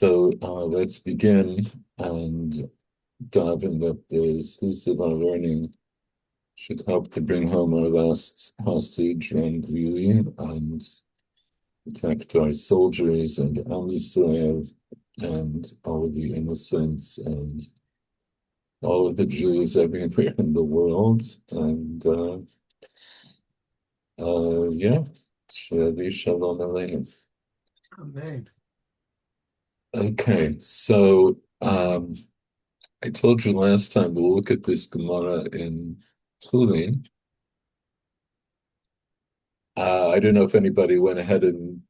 So let's begin and dive in that the schools of our learning should help to bring home our last hostage, Ran Glili, and protect our soldiers and Am Yisrael and all of the innocents and all of the Jews everywhere in the world. And yeah, Shalom Aleinu. Amen. Okay, so I told you last time we'll look at this Gemara in Chulin. I don't know if anybody went ahead and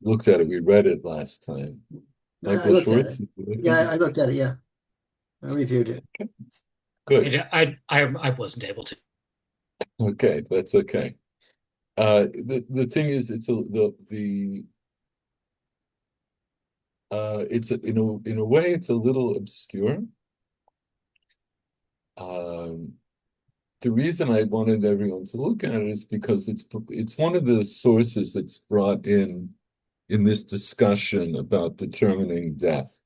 looked at it. We read it last time. I Michael looked at Schwartz, it. did you look at Yeah, it? I looked at it. Yeah, I reviewed it. Good. I wasn't able to. Okay, that's okay. The thing is, it's a the it's a, in a way it's a little obscure. Um, the reason I wanted everyone to look at it is because it's one of the sources that's brought in this discussion about determining death.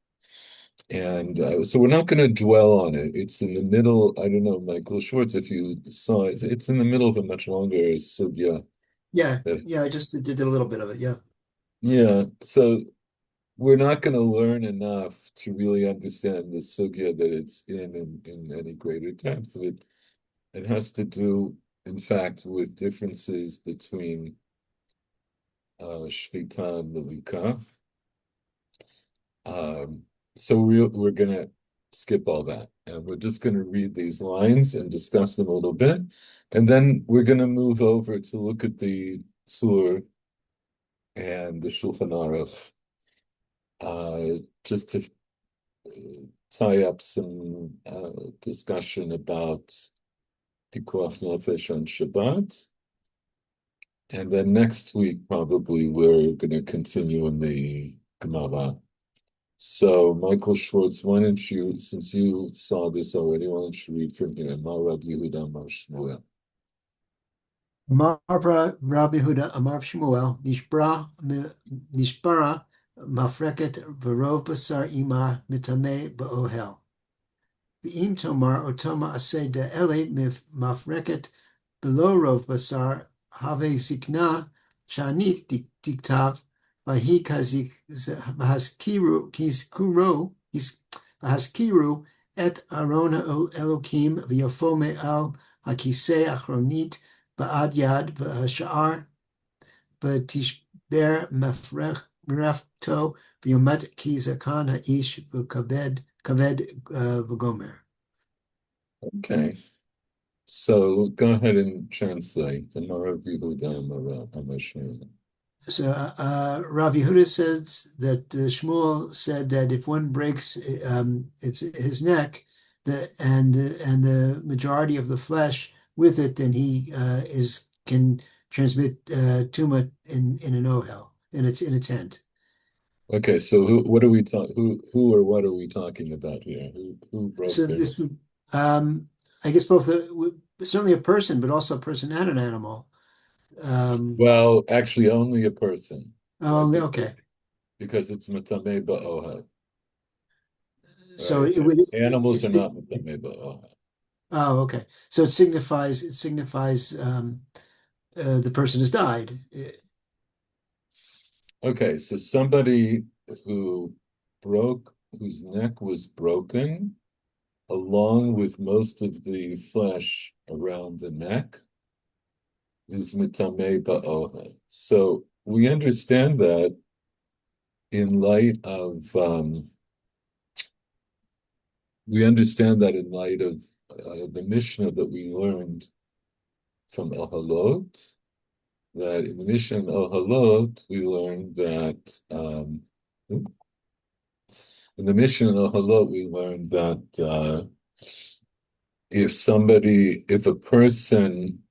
And so we're not going to dwell on it. It's in the middle. I don't know, Michael Schwartz, if you saw it, it's in the middle of a much longer sugya. Yeah, That, yeah, I just did a little bit of it. Yeah. yeah, so we're not going to learn enough to really understand the sugya that it's in any greater depth. It has to do, in fact, with differences between Shvita and Malika. Um, so we're gonna skip all that, and we're just gonna read these lines and discuss them a little bit, and then we're gonna move over to look at the Tur and the Shulchan Aruch, just to tie up some discussion about Pikuach Nefesh on Shabbat, and then next week probably we're gonna continue in the Gemara. So, Michael Schwartz, why don't you, since you saw this already, why don't you read from here? Amar Rabbi Yehuda Amar Shmuel. Amar Rabbi Huda, Amar Shmuel, Nishbara Mafreket Verov Basar Ima Mitame Ba'ohel. V'im Tomar Otoma Aseh Ele Mafreket Below Rov Basar Have Zikna Shanit Diktav Vahi Vahaskiru et Arona Elokim V'yafome al Hakisei Achronit Ba'ad Yad V'Hashar V'Tishber Mefrefto V'Yomet Ki Zakan Ha'ish V'Kaved V'Gomer. Okay, so go ahead and translate. Amar Rabbi Yehuda Amar Shmuel. So Rav Yehuda says that Shmuel said that if one breaks it's his neck, and the majority of the flesh with it, then he can transmit tumor in an ohel in its end. Okay, so what are we talking? Who or what are we talking about here? Who broke So their? this would I guess both certainly a person, but also a person and an animal. Um, Well, actually, only a person, right? oh, okay. Because it's Matameh Ba'oha, So right? it would Animals are it's not Matameh Ba'oha. Oh, okay. So it signifies the person has died. Okay, so somebody who whose neck was broken, along with most of the flesh around the neck, is mitamei ba'oha. So we understand that in light of the Mishnah that we learned from El Halot, that in the Mishnah El Halot we learned that in the Mishnah El Halot we learned that if a person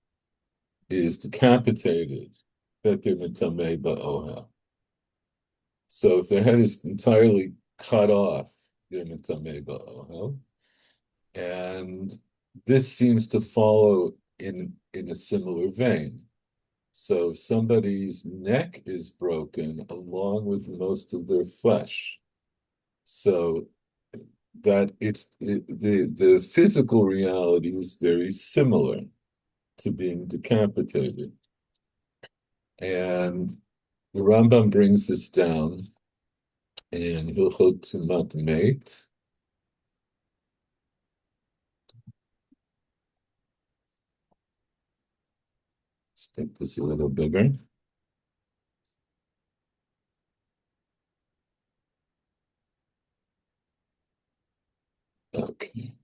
is decapitated, that they're mitamei ba'oha. So if their head is entirely cut off, they're mitamei ba'oha. And this seems to follow in a similar vein. So if somebody's neck is broken along with most of their flesh, So that the physical reality is very similar to being decapitated. And the Rambam brings this down in Hilchot Tumat Meit. Let's make this a little bigger. Okay.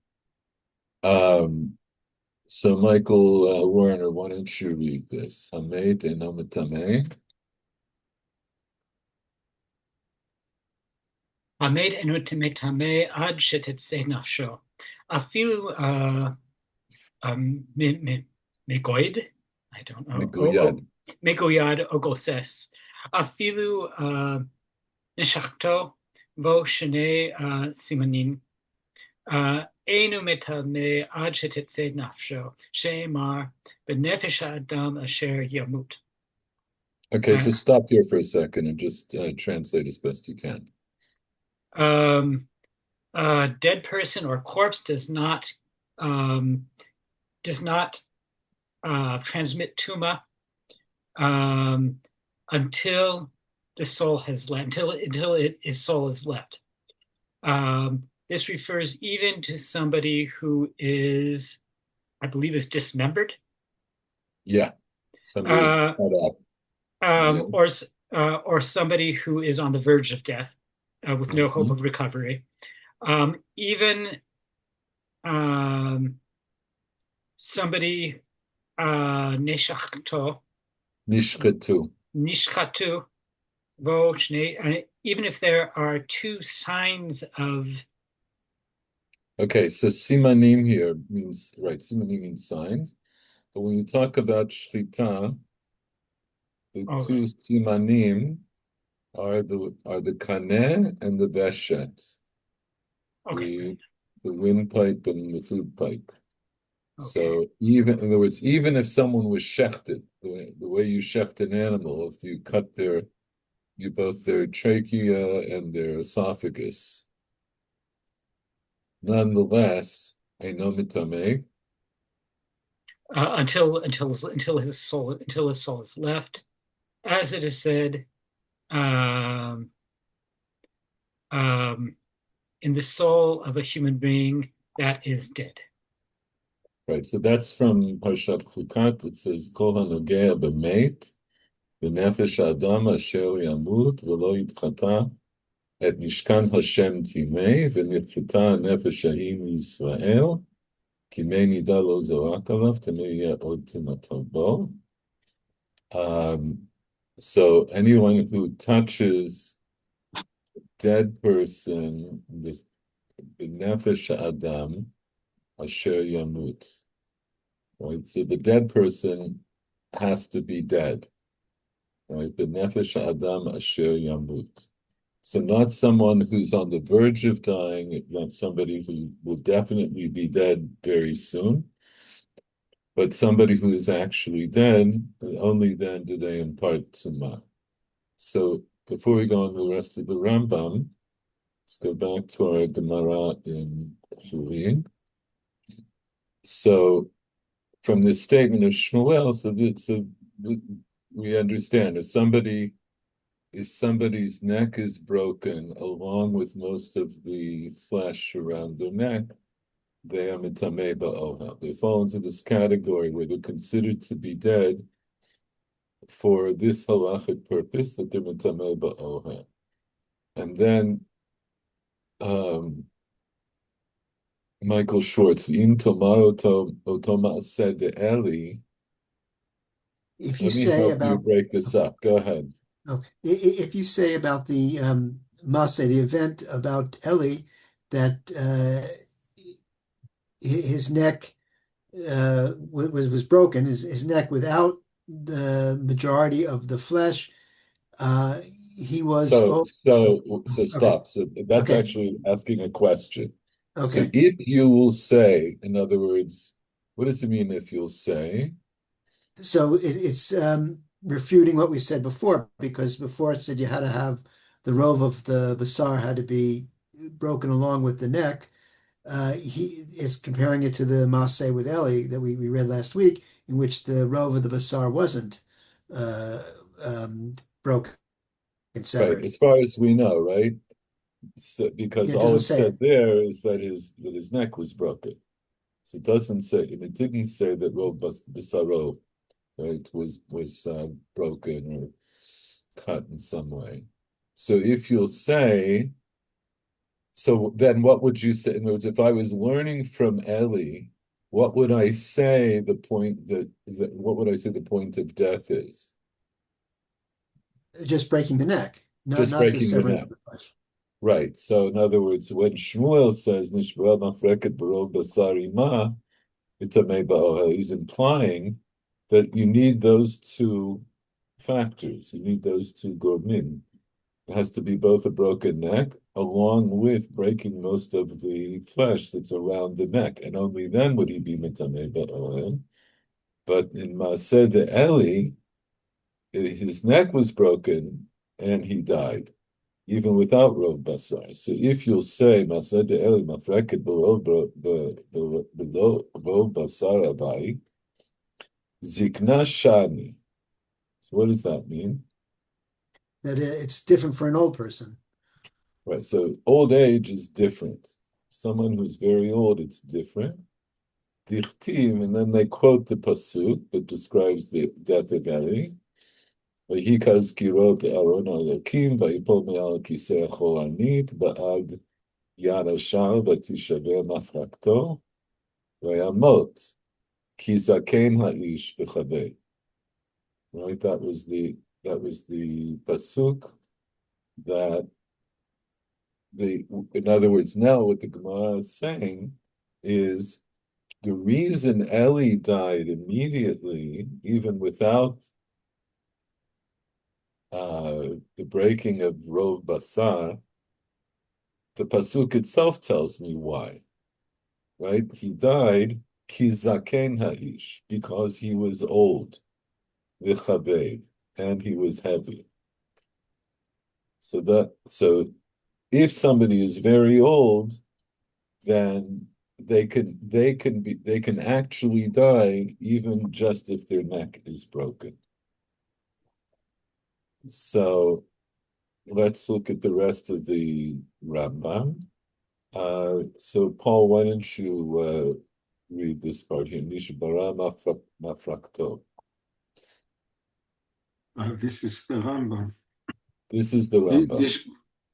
So Michael Warner, why don't you read this? Hameit eno metameh. עמד אינו מטמא עד שתצא נפשו. אפילו מגויד, I don't know, Miguyad. מגויד או גוסס. אפילו נשכתו בו שני סימנים. אינו מטמא עד שתצא נפשו, שאמר בנפש האדם אשר ימות. Okay, so stop here for a second and just translate as best you can. A dead person or corpse does not transmit tuma until the soul has left, until his soul is left. This refers even to somebody who is, I believe, is dismembered. Yeah, somebody's cut up. Yeah. Or somebody who is on the verge of death with no hope of recovery. Even somebody nishchatu, even if there are two signs of. Okay, so simanim here means, right, simanim means signs. But when you talk about shchita, the two simanim are the kaneh and the veshet, Okay. the windpipe and the food pipe. Okay. So even, in other words, even if someone was shechted, the way you shecht an animal, if you cut both their trachea and their esophagus, nonetheless, eino mitameh. Until his soul is left, as it is said, in the soul of a human being that is dead. Right, so that's from Parshat Chukat. It says, "Kol hanogea b'meit, b'nefesh adam asher yamut v'lo yitchata et mishkan Hashem timei v'nitchata nefesh ha'im Yisrael ki mei nida lo zorak alav temei yeh od tumato bo." So anyone who touches a dead person, the nefesh adam asher yamut. Right, so the dead person has to be dead. Right, the nefesh adam asher yamut. So not someone who's on the verge of dying, not somebody who will definitely be dead very soon, but somebody who is actually dead. Only then do they impart tuma. So before we go on to the rest of the Rambam, let's go back to our Gemara in Chulin. So from this statement of Shmuel, we understand if somebody's neck is broken along with most of the flesh around their neck, they are mitamei ba'oha. They fall into this category where they're considered to be dead for this halachic purpose, that they're mitamei ba'oha. And then Michael Schwartz, Im Tomar Otoma said to Eli. If you Let me say help you about break this up. Go ahead. if you say about the Maseh, the event about Eli, that his neck was broken, his neck without the majority of the flesh, he was. So stop. Okay. So that's Okay. actually asking a question. So Okay. if you will say, in other words, what does it mean if you'll say? So it's refuting what we said before, because before it said you had to have the rove of the basar had to be broken along with the neck, he is comparing it to the Maaseh with Eli that we read last week, in which the rove of the basar wasn't uh, broken and Right, severed. as far as we know, right? So, Yeah, because it all doesn't it say said it. there is that his neck was broken. So it doesn't say, and it didn't say that Rov Bisaro, right, was broken or cut in some way. So if you'll say, so then what would you say? In other words, if I was learning from Eli, what would I say the point that what would I say the point of death is? Just breaking the neck, Just not the breaking the severing neck. of the flesh. Right. So in other words, when Shmuel says Nishbara Mafreket Barov Basari Ma, it's a Ba'ohel, he's implying that you need those two factors. You need those two gormin. It has to be both a broken neck along with breaking most of the flesh that's around the neck. And only then would he be Mitameh Ba'ohel. But in Maaseh de Eli, his neck was broken and he died even without Rov Basar. So if you'll say Masad Eli Mafreket below Rov Basar Abai, Zikna Shani. So what does that mean? That it's different for an old person. Right. So old age is different. Someone who's very old, it's different. Dichtiv, and then they quote the pasuk that describes the death of Eli. Vayikaz kirot Aaron Elokim, vayipol me'al kisei cholanit, ba'ad יד השער ותישבר מפרקתו, וימות, כי זקן האיש וכבד. Right? That was the pasuk that in other words, now what the Gemara is saying is the reason Eli died immediately, even without the breaking of Rov Basar, the pasuk itself tells me why. Right? He died kizaken ha'ish because he was old, v'chaved, and he was heavy. So if somebody is very old, then they can actually die even just if their neck is broken. So let's look at the rest of the Rambam. So Paul, why don't you read this part here? Nishbara mafrakto. This is the Rambam. This is the Rambam.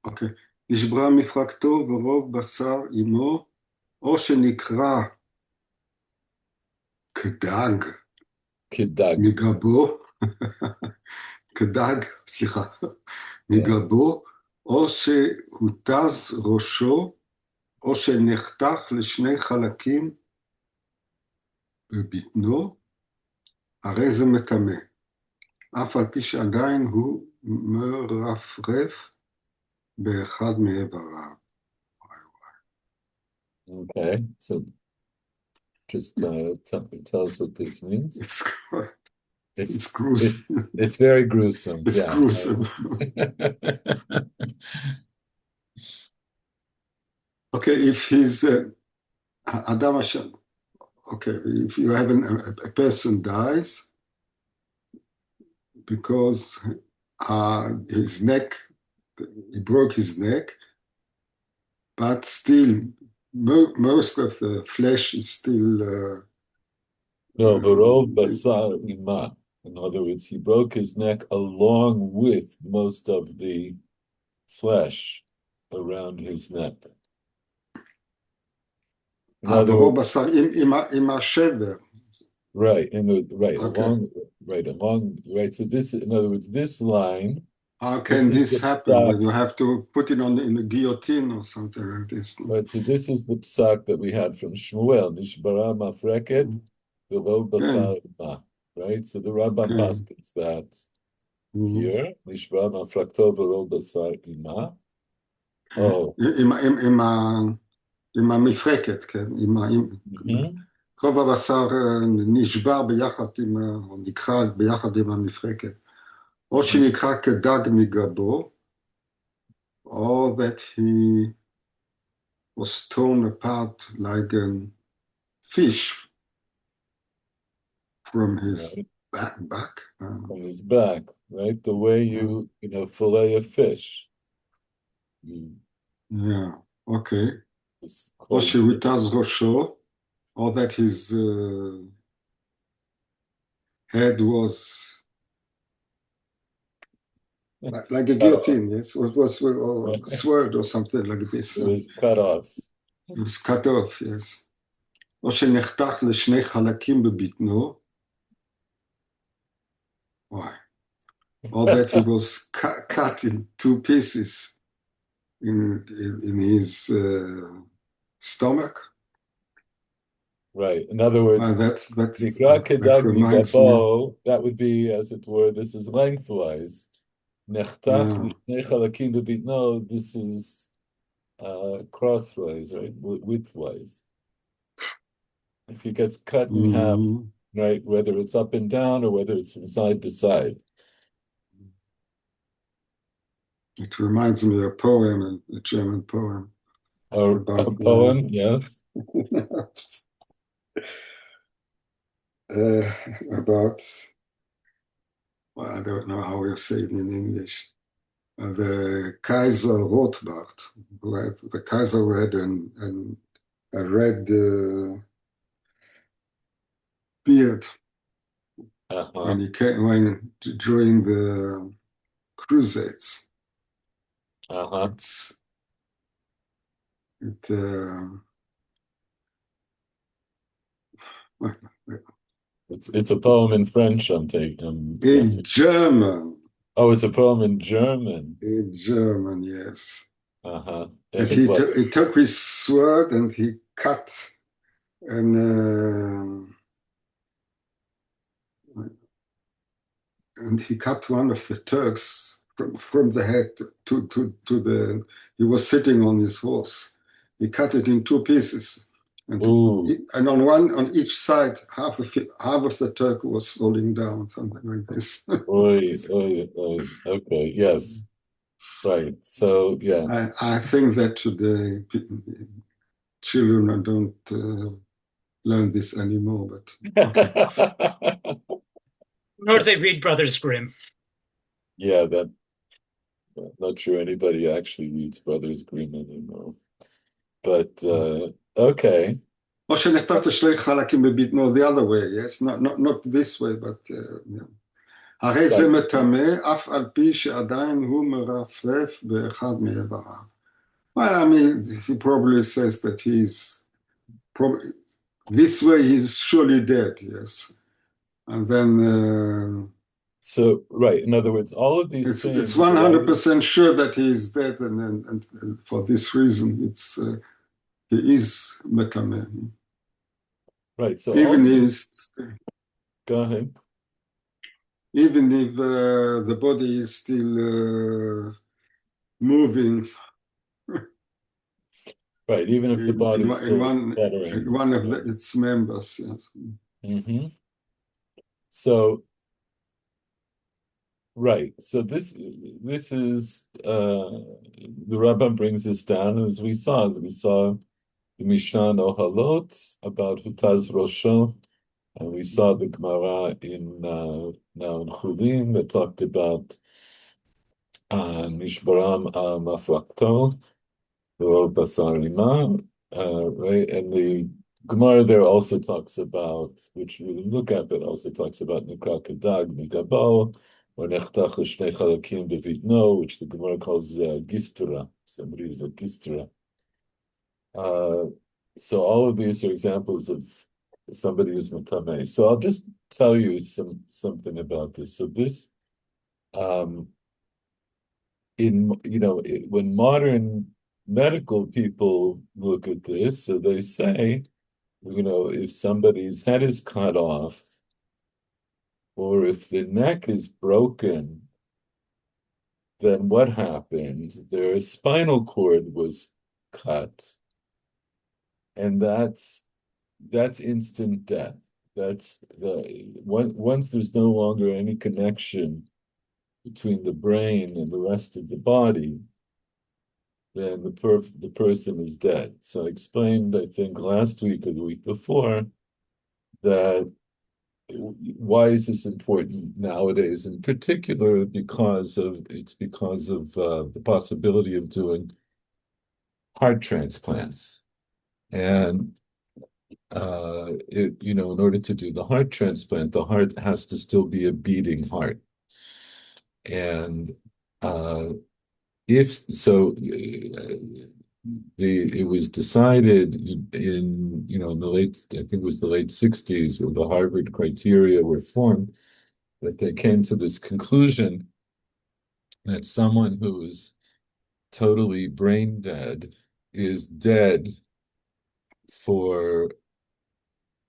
אוקיי. נשברה מפרקתו ורוב בשר עמו, או שנקרע כדג Kidag. מגבו, כדג, סליחה, מגבו, או שהותז ראשו, או שנחתך לשני חלקים בבטנו, הרי זה מטמא, אף על פי שעדיין הוא מרפרף באחד מאיבריו. Okay, so just tell us what this means. It's gruesome. It's very gruesome. It's Yeah. gruesome. Okay, if he's Adam Hashem, okay, if you have a person dies because his neck, he broke his neck, but still most of the flesh is still No, Varov Basar Ima. In other words, he broke his neck along with most of the flesh around his neck. In other ברוב words, בשר עם השבר. right, right. So this, in other words, this line. How can this happen? When you have to put it in a guillotine or something like this. Right, so this is the psak that we had from Shmuel, Nishbara Mafreket, V'lo Basar Ma. Right, so the Rambam paskins that here, Nishbara Mafrakto V'lo Basar Ima. Oh. עם המפרקת, כן, רוב הבשר נשבר ביחד או נכחד ביחד עם המפרקת, או שנקרא כדג מגבו, or that he was torn apart like a fish from his Right. back. From his back, right? The way fillet a fish. You Yeah, okay. just או close it. שהותז ראשו, or that his head was like a Cut off. guillotine, yes? Or it was or a Right? sword or something like this. It was cut off. It was cut off, yes. או שנחתך לשני חלקים בבטנו, why? Or that he was cut in two pieces in his stomach. Right. In other words, That reminds me. that would be, as it were, this is lengthwise. Nechtach Yeah. l'shnei chalakim bebitno, this is crosswise, right? Widthwise. If he gets cut in half, Mhm. right, whether it's up and down or whether it's from side to side. It reminds me of a poem, a German poem Or a about poem, yes. about, well, I don't know how you say it in English. The Kaiser Rotbart, the Kaiser who had a red beard Uh-huh. when he came during the Crusades. Uh-huh. It It's a poem in French, I'm in guessing. German. Oh, it's a poem in German. In German, yes. Uh-huh. And And what? he took his sword and he cut and he cut one of the Turks from the head to the. He was sitting on his horse. He cut it in two pieces, Ooh. and on each side, half of the Turk was falling down, something like this. Oy, oy, oy. Okay, yes. Right. So, yeah. I think that today children don't learn this anymore, but okay. Nor do they read Brothers Grimm. Yeah, not sure anybody actually reads Brothers Grimm anymore. But okay. או שנחתת לשני חלקים בבטנו, the other way, yes? Not this way, but yeah. הרי זה Right. מטמא, אף על פי שעדיין הוא מרפרף באחד מאיבריו. Well, I mean, he probably says that this way he's surely dead, yes. And then So, right. In other words, all of these it's things, 100% sure that he's dead, and for this reason, he is metameh. right. So all Even of these, if go ahead. even if the body is still moving Right. Even if the body is still in shuddering. one of Right. its members, yes. Mm-hmm. So, right. So this is the Rambam brings this down as we saw. We saw the Mishnah on Ohalot about Hutaz Rosho, and we saw the Gemara in now in Chulin that talked about Mishbaram Mafrakto, Basar Ima, right? And the Gemara there also talks about, which we didn't look at, but also talks about Nikra Kedag, Migabo, or Nechtach L'Shnei Chalakim Bevitno, which the Gemara calls Gistra. Somebody is a Gistra. So all of these are examples of somebody who's Matameh. So I'll just tell you something about this. So this, when modern medical people look at this, so they say, if somebody's head is cut off, or if the neck is broken, then what happened? Their spinal cord was cut, and that's instant death. That's once there's no longer any connection between the brain and the rest of the body, then the person is dead. So I explained, I think last week or the week before, that why is this important nowadays? In particular, because of the possibility of doing heart transplants. And in order to do the heart transplant, the heart has to still be a beating heart. And uh, if so, it was decided in the late, I think it was the late 60s, where the Harvard criteria were formed, that they came to this conclusion that someone who is totally brain dead is dead for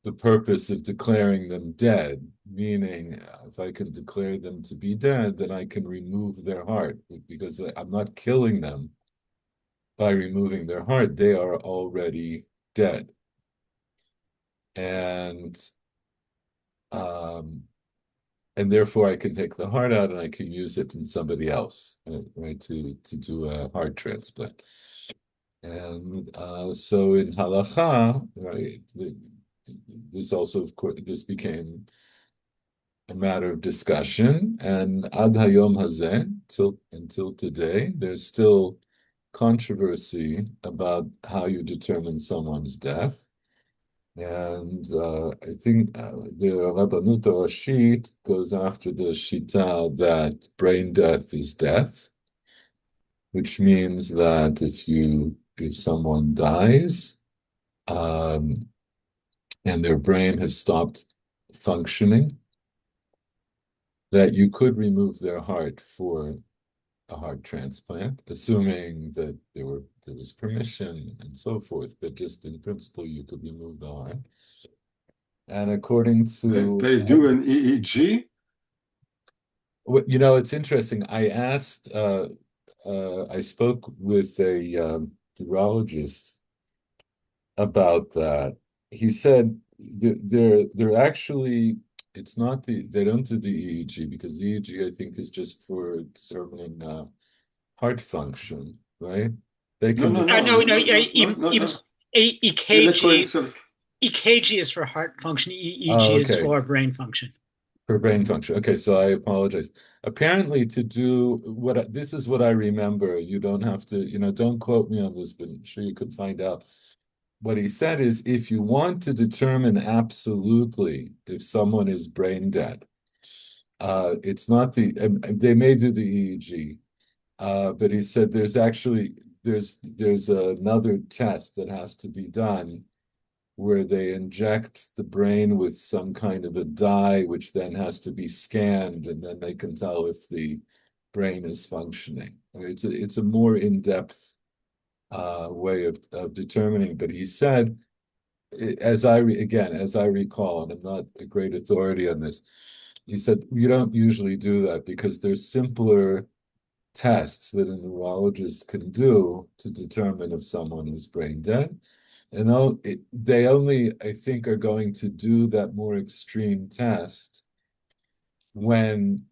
the purpose of declaring them dead, meaning if I can declare them to be dead, then I can remove their heart because I'm not killing them by removing their heart. They are already dead. And um, and therefore I can take the heart out and I can use it in somebody else, right, to do a heart transplant. And so in halacha, right, this also, of course, this became a matter of discussion. And ad hayom hazeh, until today, there's still controversy about how you determine someone's death. And I think the Rabbanut Rashit goes after the Shita that brain death is death, which means that if someone dies, um, and their brain has stopped functioning, that you could remove their heart for a heart transplant, assuming that there was permission and so forth. But just in principle, you could remove the heart. And according to They do an EEG. it's interesting. I spoke with a urologist about that. He said they're actually, it's not they don't do the EEG, because the EEG, I think, is just for determining heart function, right? They No, can no, do, no, No, no, no, no, no, no, no, no. EKG. Electroencephalogram. EKG is for heart function. EEG oh, is okay, for brain function. for brain function. Okay, so I apologize. Apparently, to do this is what I remember. You don't have to, don't quote me on this, but I'm sure you could find out. What he said is, if you want to determine absolutely if someone is brain dead, it's not they may do the EEG, but he said there's another test that has to be done where they inject the brain with some kind of a dye, which then has to be scanned, and then they can tell if the brain is functioning. It's a more in-depth way of determining. But he said, as I recall, and I'm not a great authority on this, he said you don't usually do that because there's simpler tests that a neurologist can do to determine if someone is brain dead. And they only, I think, are going to do that more extreme test when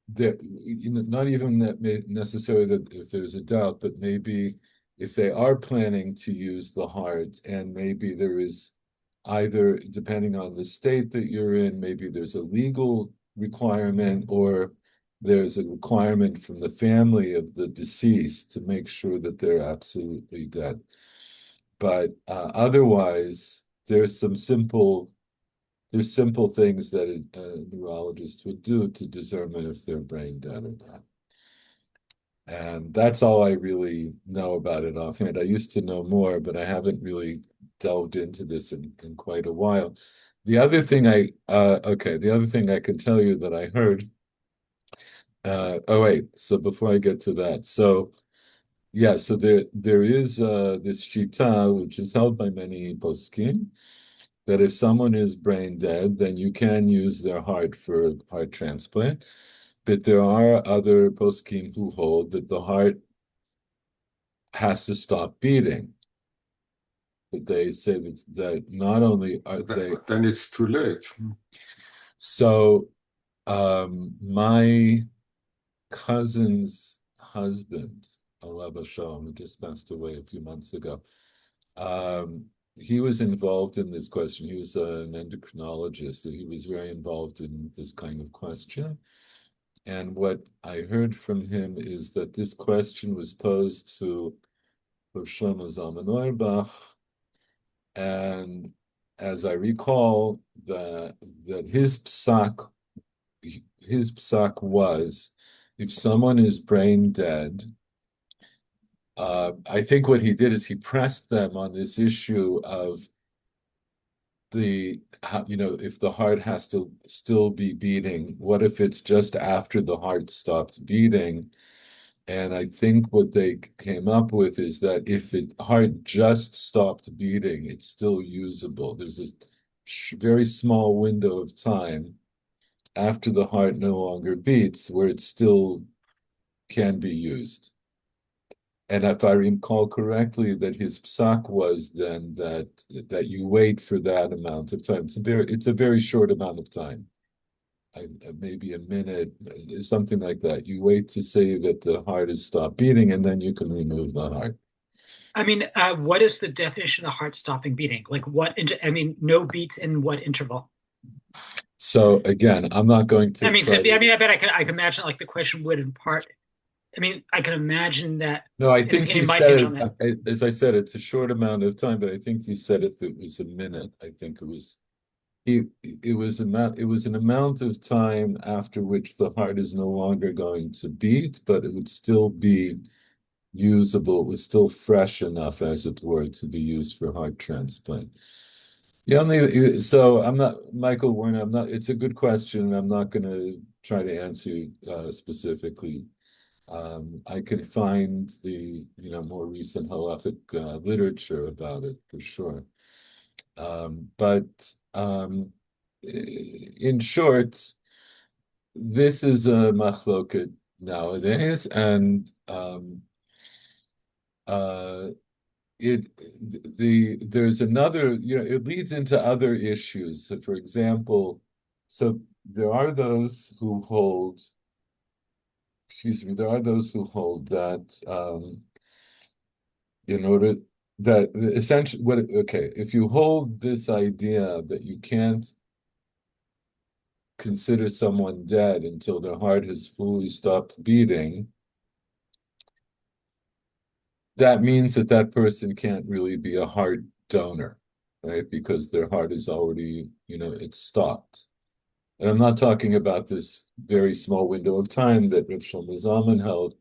not even that necessarily that if there's a doubt, but maybe if they are planning to use the heart, and maybe there is, either depending on the state that you're in, maybe there's a legal requirement, or there's a requirement from the family of the deceased to make sure that they're absolutely dead. But otherwise, there's simple things that a neurologist would do to determine if they're brain dead or not. And that's all I really know about it offhand. I used to know more, but I haven't really delved into this in quite a while. The other thing I can tell you that I heard, oh wait, so before I get to that, so yeah, so there is this shita, which is held by many poskim, that if someone is brain dead, then you can use their heart for heart transplant. But there are other poskim who hold that the heart has to stop beating. That they say that not only are they, But then it's too late. so my cousin's husband Alav Shalom, who just passed away a few months ago. He was involved in this question. He was an endocrinologist, so he was very involved in this kind of question. And what I heard from him is that this question was posed to Rav Shlomo Zalman Auerbach, and as I recall, that his psak was, if someone is brain dead, I think what he did is he pressed them on this issue of if the heart has to still be beating, what if it's just after the heart stopped beating? And I think what they came up with is that if the heart just stopped beating, it's still usable. There's this very small window of time after the heart no longer beats where it still can be used. And if I recall correctly, that his psak was then that you wait for that amount of time. It's a very short amount of time, maybe a minute, something like that. You wait to say that the heart has stopped beating, and then you can remove the heart. I mean, what is the definition of heart stopping beating? Like I mean, no beats in what interval? So again, I'm not going to I mean, try to. I mean, I bet I can imagine like the question would in part. I mean, I can imagine that No, I think you it might said hinge on that. it. As I said, it's a short amount of time, but I think you said if it was a minute. I think it was. It was an amount of time after which the heart is no longer going to beat, but it would still be usable. It was still fresh enough, as it were, to be used for heart transplant. So I'm not Michael Warner. I'm not. It's a good question. I'm not going to try to answer specifically. I can find the more recent halachic literature about it for sure. But in short, this is a machloket nowadays, and uh, there's another, it leads into other issues. So for example, so there are those who hold, excuse me, there are those who hold that in order that essentially if you hold this idea that you can't consider someone dead until their heart has fully stopped beating, that means that that person can't really be a heart donor, right? Because their heart is already, it's stopped. And I'm not talking about this very small window of time that Rav Shlomo Zalman held,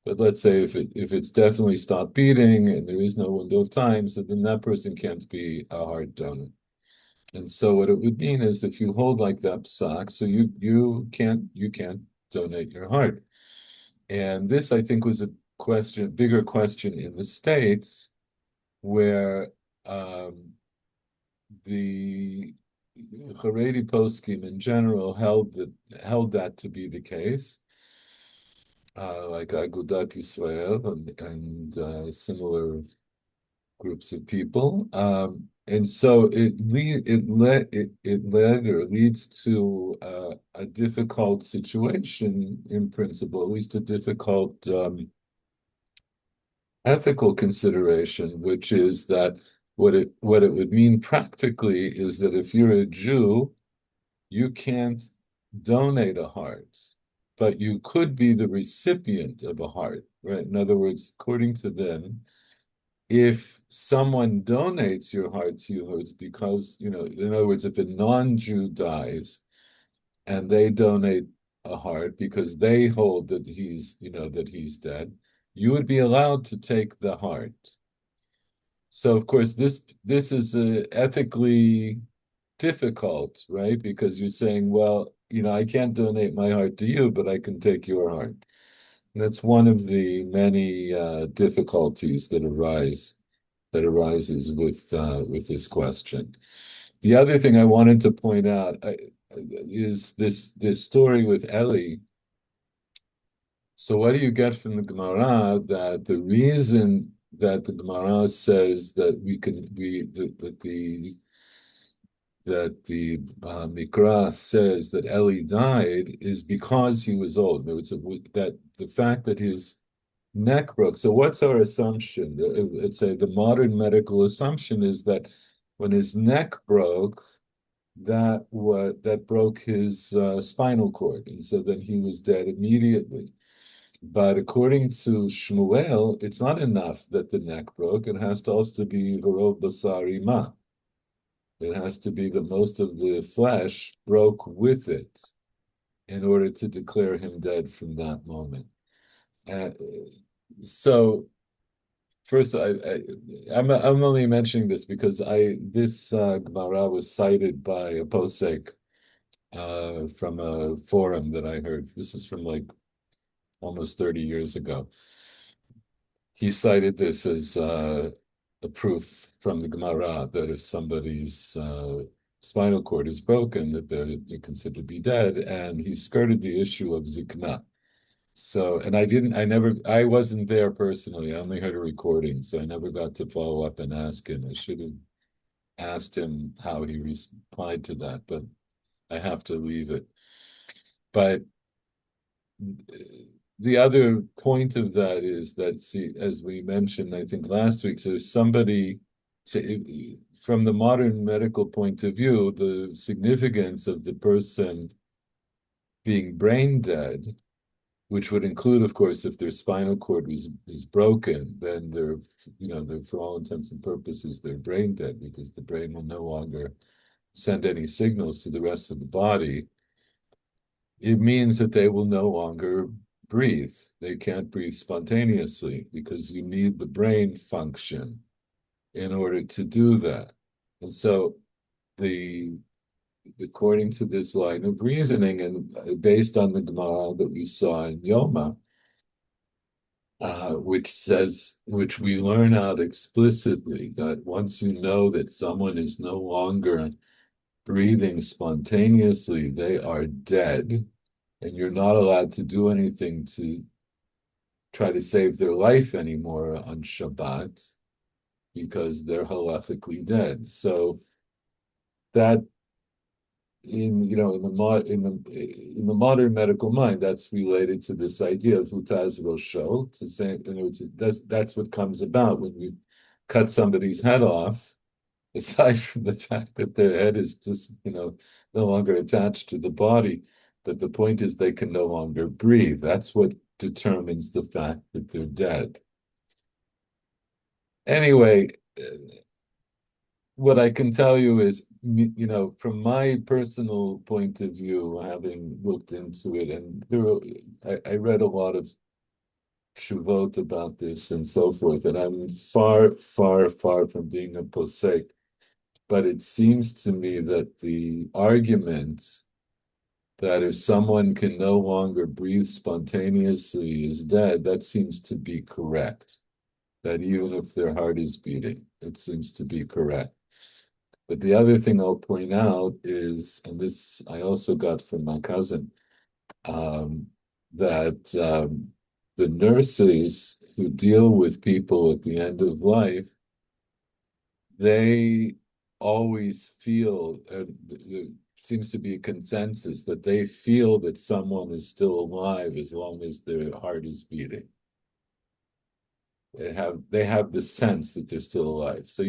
but let's say if it's definitely stopped beating and there is no window of time, so then that person can't be a heart donor. And so what it would mean is if you hold like that psak, so you can't donate your heart. And this I think was bigger question in the States, where the Haredi poskim in general held that to be the case, like Agudat Yisrael and similar groups of people. And so it led or leads to a difficult situation in principle, at least a difficult ethical consideration, which is that what it would mean practically is that if you're a Jew, you can't donate a heart, but you could be the recipient of a heart, right? In other words, according to them, if someone donates your heart to you, it's because, in other words, if a non-Jew dies and they donate a heart because they hold that he's dead, you would be allowed to take the heart. So of course this is ethically difficult, right? Because you're saying, well, I can't donate my heart to you, but I can take your heart. And that's one of the many difficulties that arises with this question. The other thing I wanted to point out is this story with Eli. So what do you get from the Gemara that the reason that the Gemara says that the Mikra says that Eli died is because he was old. That the fact that his neck broke. So what's our assumption? Let's say the modern medical assumption is that when his neck broke, that broke his spinal cord, and so then he was dead immediately. But according to Shmuel, it's not enough that the neck broke. It has to also be Verov Basari Ma. It has to be that most of the flesh broke with it in order to declare him dead from that moment. Uh, so first, I'm only mentioning this because this Gemara was cited by a posek from a forum that I heard. This is from like almost 30 years ago. He cited this as a proof from the Gemara that if somebody's spinal cord is broken, that they're considered to be dead, and he skirted the issue of zikna. So, and I wasn't there personally. I only heard a recording, so I never got to follow up and ask him. I should have asked him how he replied to that, but I have to leave it. But the other point of that is that, see, as we mentioned, I think last week, so somebody, say, from the modern medical point of view, the significance of the person being brain dead, which would include, of course, if their spinal cord is broken, then they're for all intents and purposes, they're brain dead because the brain will no longer send any signals to the rest of the body. It means that they will no longer breathe. They can't breathe spontaneously because you need the brain function in order to do that. And so the according to this line of reasoning and based on the Gemara that we saw in Yoma, which we learn out explicitly that once you know that someone is no longer breathing spontaneously, they are dead, and you're not allowed to do anything to try to save their life anymore on Shabbat because they're halachically dead. So that in the modern medical mind, that's related to this idea of hutaz rosho, to say, in other words, that's what comes about when you cut somebody's head off, aside from the fact that their head is just, no longer attached to the body. But the point is they can no longer breathe. That's what determines the fact that they're dead. Anyway, what I can tell you is, from my personal point of view, having looked into it, and I read a lot of shuvot about this and so forth, and I'm far, far, far from being a posek. But it seems to me that the argument that if someone can no longer breathe spontaneously is dead, that seems to be correct. That even if their heart is beating, it seems to be correct. But the other thing I'll point out is, and this I also got from my cousin, that the nurses who deal with people at the end of life, they always feel, there seems to be a consensus that they feel that someone is still alive as long as their heart is beating. They have the sense that they're still alive. So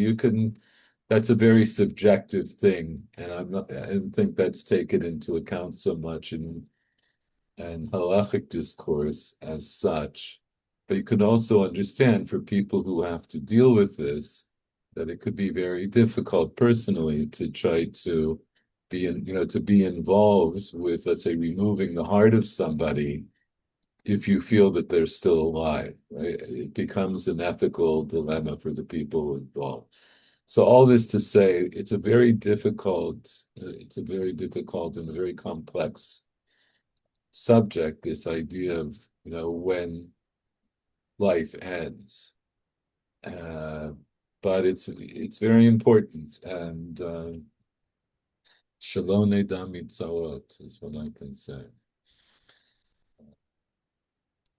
that's a very subjective thing, and I don't think that's taken into account so much in halachic discourse as such. But you can also understand for people who have to deal with this that it could be very difficult personally to try to be involved with, let's say, removing the heart of somebody if you feel that they're still alive, right? It becomes an ethical dilemma for the people involved. So all this to say, it's a very difficult and a very complex subject, this idea of, when life ends. But it's very important, and shalom nedam mitzvot is what I can say.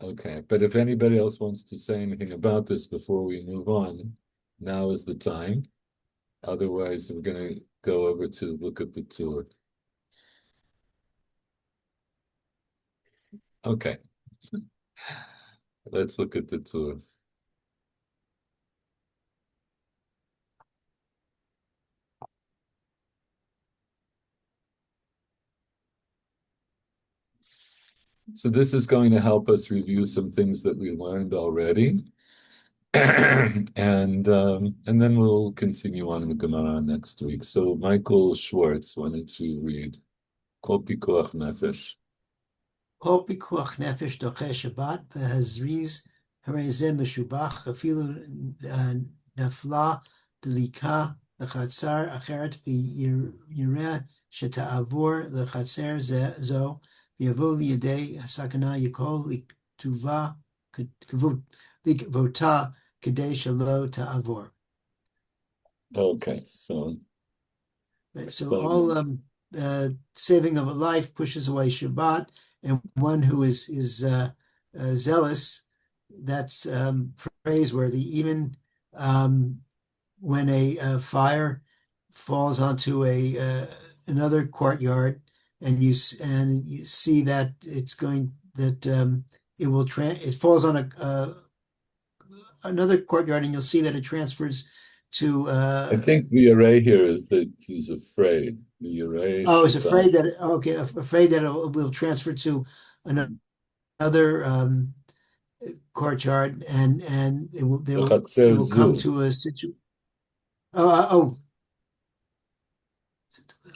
Okay, but if anybody else wants to say anything about this before we move on, now is the time. Otherwise, we're going to go over to look at the tour. Okay. Let's look at the tour. So this is going to help us review some things that we learned already. And then we'll continue on in the Gemara next week. So Michael Schwartz, why don't you read Kol Pikuach Nefesh? כל פיקוח נפש דוחה שבת, והזריז הרי זה משובח, אפילו נפלה דליקה לחצר אחרת, ויראה שתעבור לחצר זו, ויבוא לידי הסכנה יכול לקבותה כדי שלא תעבור. Okay, so all saving of a life pushes away Shabbat, and one who is zealous, that's praiseworthy. Even when a fire falls onto another courtyard, and you see that it falls on another courtyard, and you'll see that it transfers to. I think the array here is that he's afraid. The array. Oh, is afraid that afraid that it will transfer to another courtyard, and it will come to a situation.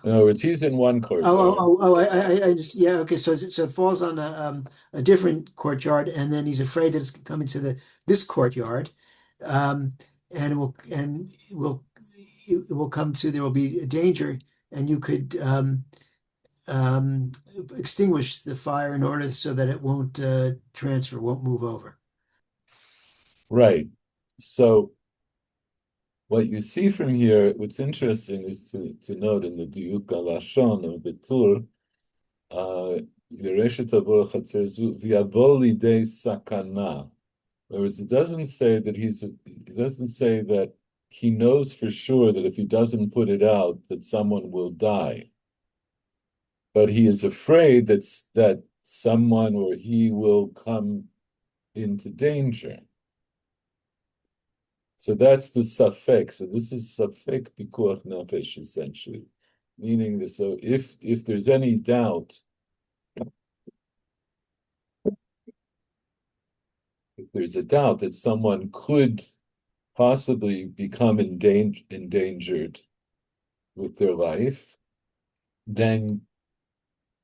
In other words, he's in one courtyard. I just okay. So it falls on a different courtyard, and then he's afraid that it's coming to this courtyard, and it will come to, there will be a danger, and you could extinguish the fire in order so that it won't transfer, won't move over. Right. So what you see from here, what's interesting is to note in the Diuk Lashon of the Tur, sakana. In other words, it doesn't say that he knows for sure that if he doesn't put it out, that someone will die. But he is afraid that someone or he will come into danger. So that's the safek. So this is safek pikuach nefesh, essentially, meaning that, so if there's any doubt, if there's a doubt that someone could possibly become endangered with their life, then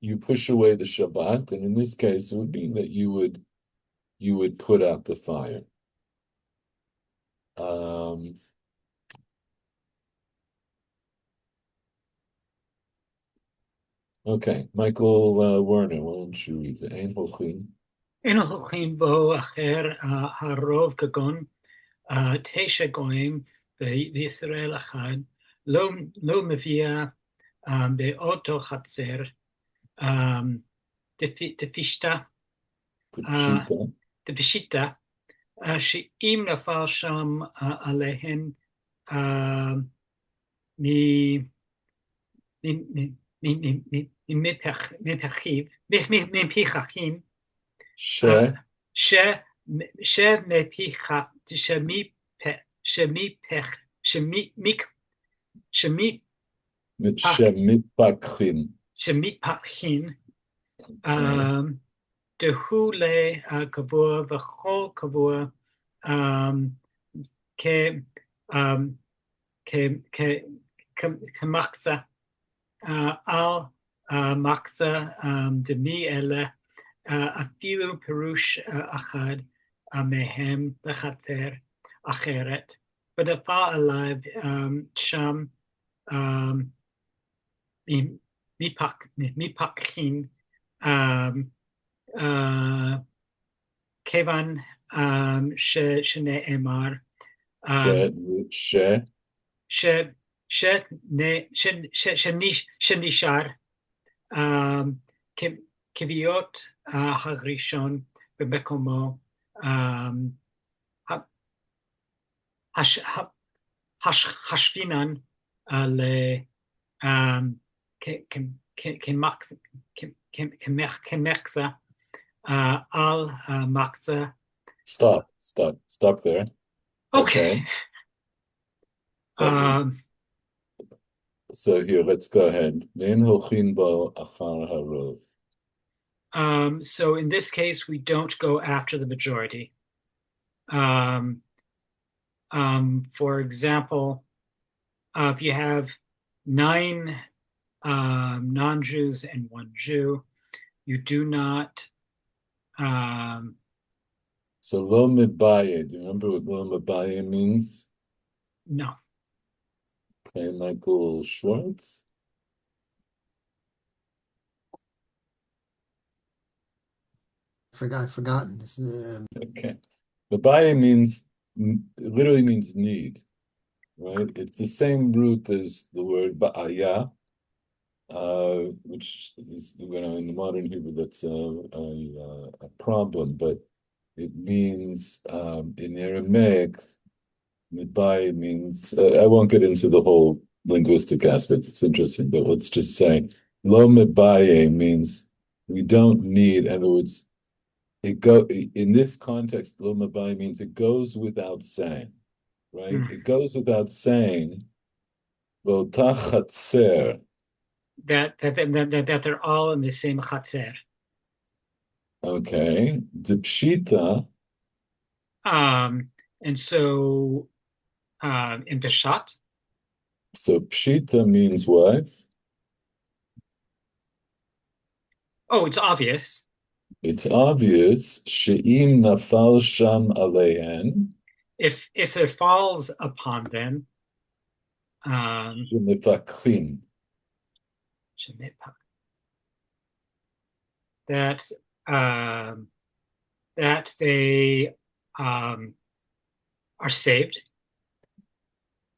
you push away the Shabbat, and in this case, it would mean that you would put out the fire. Okay, Michael Werner, why don't you read the Ein Holchin? אין הולכים בו אחר הרוב כגון 9 גויים וישראל אחד, לא מביאה באותו חצר דפשיטה, שאם נפל שם עליהן מפחים, שמתפחים, דהו לקבוע וכל קבוע כמחצה על מחצה דמי אלה, אפילו פירוש אחד מהם לחצר אחרת, ונפל עליו שם מפחים, כיוון שנאמר שנשאר כוויות הראשון במקומו, השפינן כמחצה על מחצה Stop there. Okay. Okay. Was, so here, let's go ahead. So in this case, we don't go after the majority. Um, for example, if you have nine non-Jews and one Jew, you do not. So lo mebaye, do you remember what lo mebaye means? No. Okay, Michael Schwartz. Forgotten. Okay. Mebaye means, it literally means need, right? It's the same root as the word ba'aya, which is, in the modern Hebrew, that's a problem, but it means, in Aramaic, Midbai means, I won't get into the whole linguistic aspect, it's interesting, but let's just say, lo Midbaye means we don't need, in other words, in this context, lo Midbaye means it goes without saying, right? Mm. It goes without saying, lo tachatzer. That they're all in the same chatzer. Okay. Dipshita, And so in Peshat, so pshita means what? oh, it's obvious. It's obvious. She'im nafal sham aleihen. If there falls upon them, Shemifakhin. that um, that they um, are saved.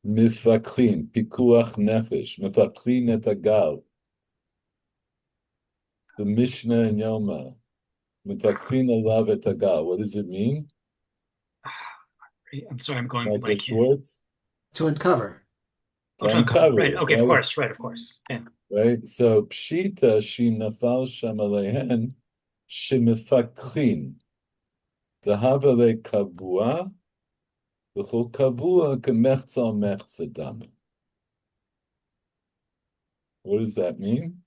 Mifakhin. Pikuach nefesh. Mifakhin et agal. The Mishnah in Yoma. Mifakhin alav et agal. What does it mean? I'm sorry, I'm going Michael blank here. Schwartz? To uncover. Oh, to uncover. Right. Okay. Of course. Right. Of course. Yeah. Right. So pshita shim nafal sham aleihen shemifakhin. Dahavale kavua. V'chol kavua kemechza mechza dame. What does that mean?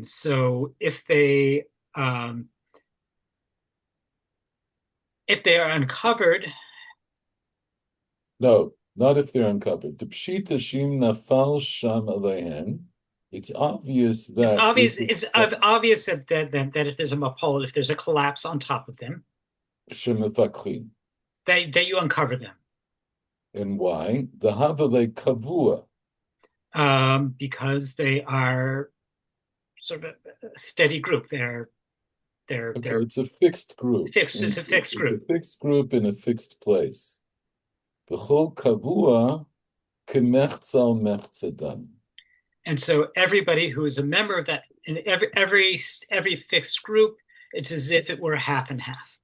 So if they are uncovered, No, not if they're uncovered. The pshita shim nafal sham aleihen. It's obvious it's that obvious. It's obvious that if there's a mapol, if there's a collapse on top of them, shemifakhin. that you uncover them. And why? The havale kavua. Because they are sort of a steady group. They're It's a fixed group. fixed. It's a fixed It's a group. fixed group in a fixed place. B'chol kavua kemechza mechza dam. And so everybody who is a member of that, in every fixed group, it's as if it were half and half.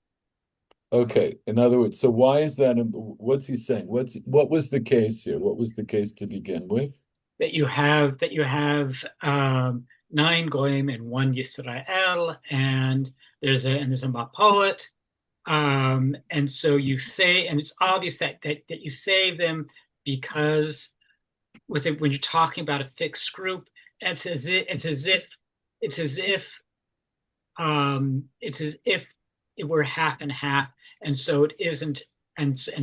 Okay. In other words, so why is that? What's he saying? What was the case here? What was the case to begin with? That you have nine goyim and one Yisrael, and there's a mapoet, and so you say, and it's obvious that you save them because with it when you're talking about a fixed group, it's as if it's as if it were half and half, and so it isn't,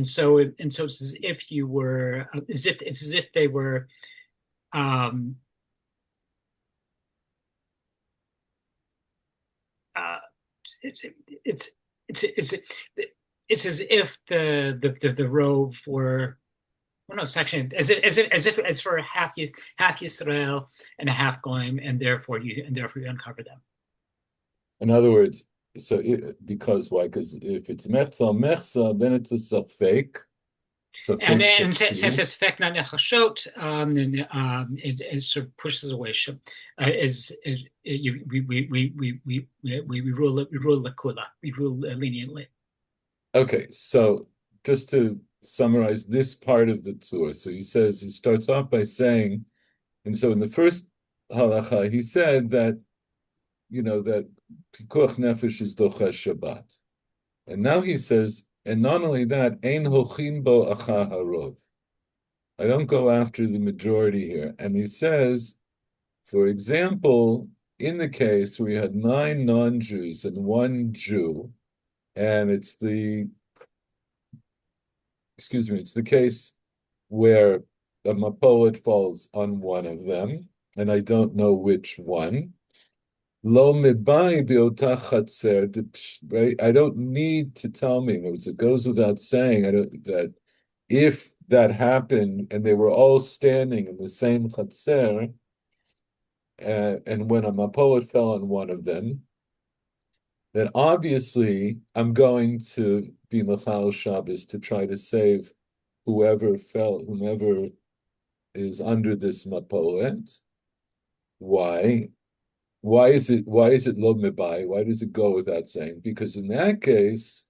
so it's as if you were it's as if they were um, uh, it's it's it's it's it's as if the rove were well, no, it's actually as for half Yisrael and a half Goyim, and therefore you uncover them. In other words, because why? Because if it's mechza mechza, then it's a safek. And since it's fek not nechashot, it sort of pushes away. We rule lakula, we rule leniently. Okay, so just to summarize this part of the tour, so he starts off by saying, and so in the first halacha, he said that that pikuach nefesh is docha Shabbat. And now he says, and not only that, ein hochin bo acha harov. I don't go after the majority here. And he says, for example, in the case where you had 9 non-Jews and 1 Jew, and it's the case where a mapolet falls on one of them, and I don't know which one. Lo mebai beotach chatzer, right? I don't need to tell me. In other words, it goes without saying that if that happened and they were all standing in the same chatzer, and when a mapolet fell on one of them, then obviously I'm going to be Machal Shabbos to try to save whomever is under this mapolet. Why? Why is it lo mebai? Why does it go without saying? Because in that case,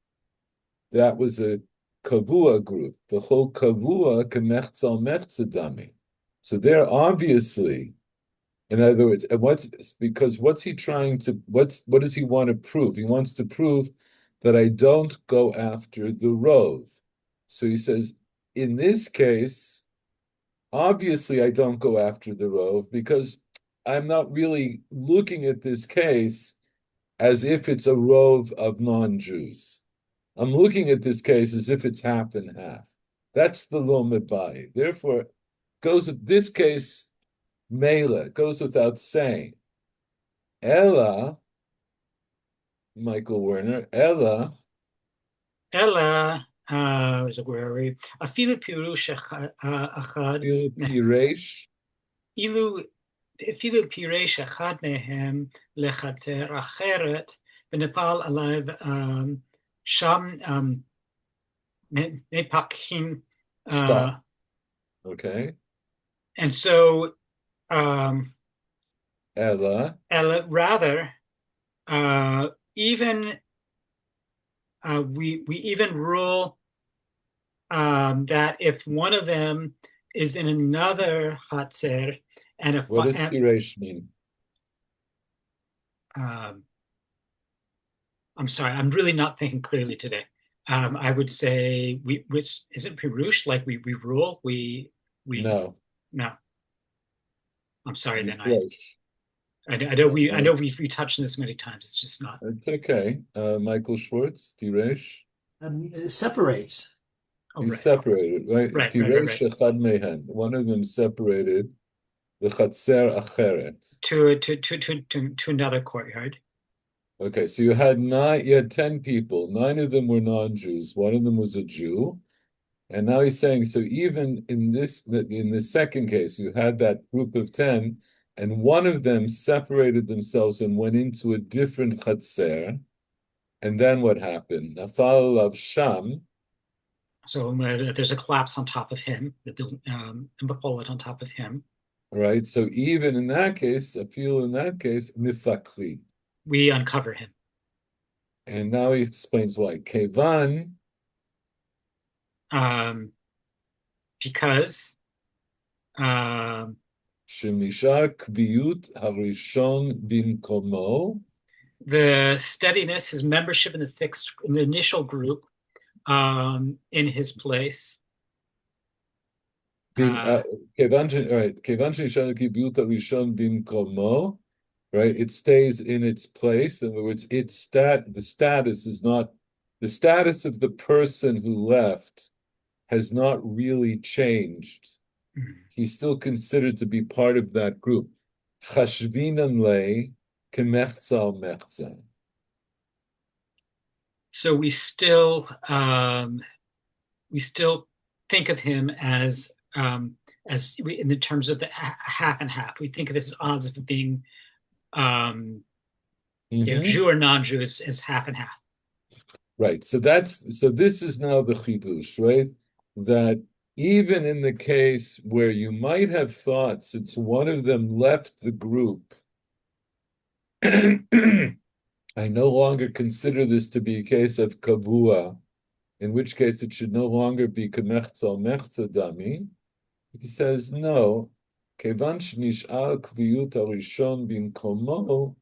that was a kavua group. The whole kavua kemechzal mechzadami. So they're obviously, in other words, what's he trying to what does he want to prove? He wants to prove that I don't go after the rove. So he says, in this case, obviously I don't go after the rove because I'm not really looking at this case as if it's a rove of non-Jews. I'm looking at this case as if it's half and half. That's the lo mebai. Therefore, goes with this case, mela, goes without saying. Ella, Michael Werner, Ella, Ella, where are we? Afilu pirush achad, Piresh, ilu אפילו פירש אחד מהם לחצר אחרת ונפל עליו שם מפקחים. stop. Okay. And so Ella, rather, even we even rule that if one of them is in another hatzer, and if what does Piresh mean? I'm sorry, I'm really not thinking clearly today. I would say which isn't Pirush, like we rule, we No. I'm sorry. Then I know we touched on this many times. It's just not. It's okay. Michael Schwartz, Piresh. Separates. He separated, right? Piresh echad mehen. One of them separated the chatzer acheret to another courtyard. Okay, so you had 10 people. 9 of them were non-Jews. One of them was a Jew. And now he's saying, so even in the second case, you had that group of 10, and one of them separated themselves and went into a different chatzer. And then what happened? Nafal of Sham. So there's a collapse on top of him, the building, and Bapolet on top of him. Right. So even in that case, mifakli. We uncover him. And now he explains why. Kevan. Because Shemisha kviyut harishon bimkomo. The steadiness, his membership in the initial group, in his place. Right. Right. It stays in its place. In other words, the status is not the status of the person who left has not really changed. Mm-hmm. He's still considered to be part of that group. Chashvinan le kemechza mechza. So we still think of him as in the terms of the half and half. We think of his odds of being Jew or non-Jew as half and half. Right. So this is now the chidush, right? That even in the case where you might have thought, since one of them left the group, I no longer consider this to be a case of kavua, in which case it should no longer be kemechza mechza dami. He says, no, kevan shnish'al kviyut harishon bimkomo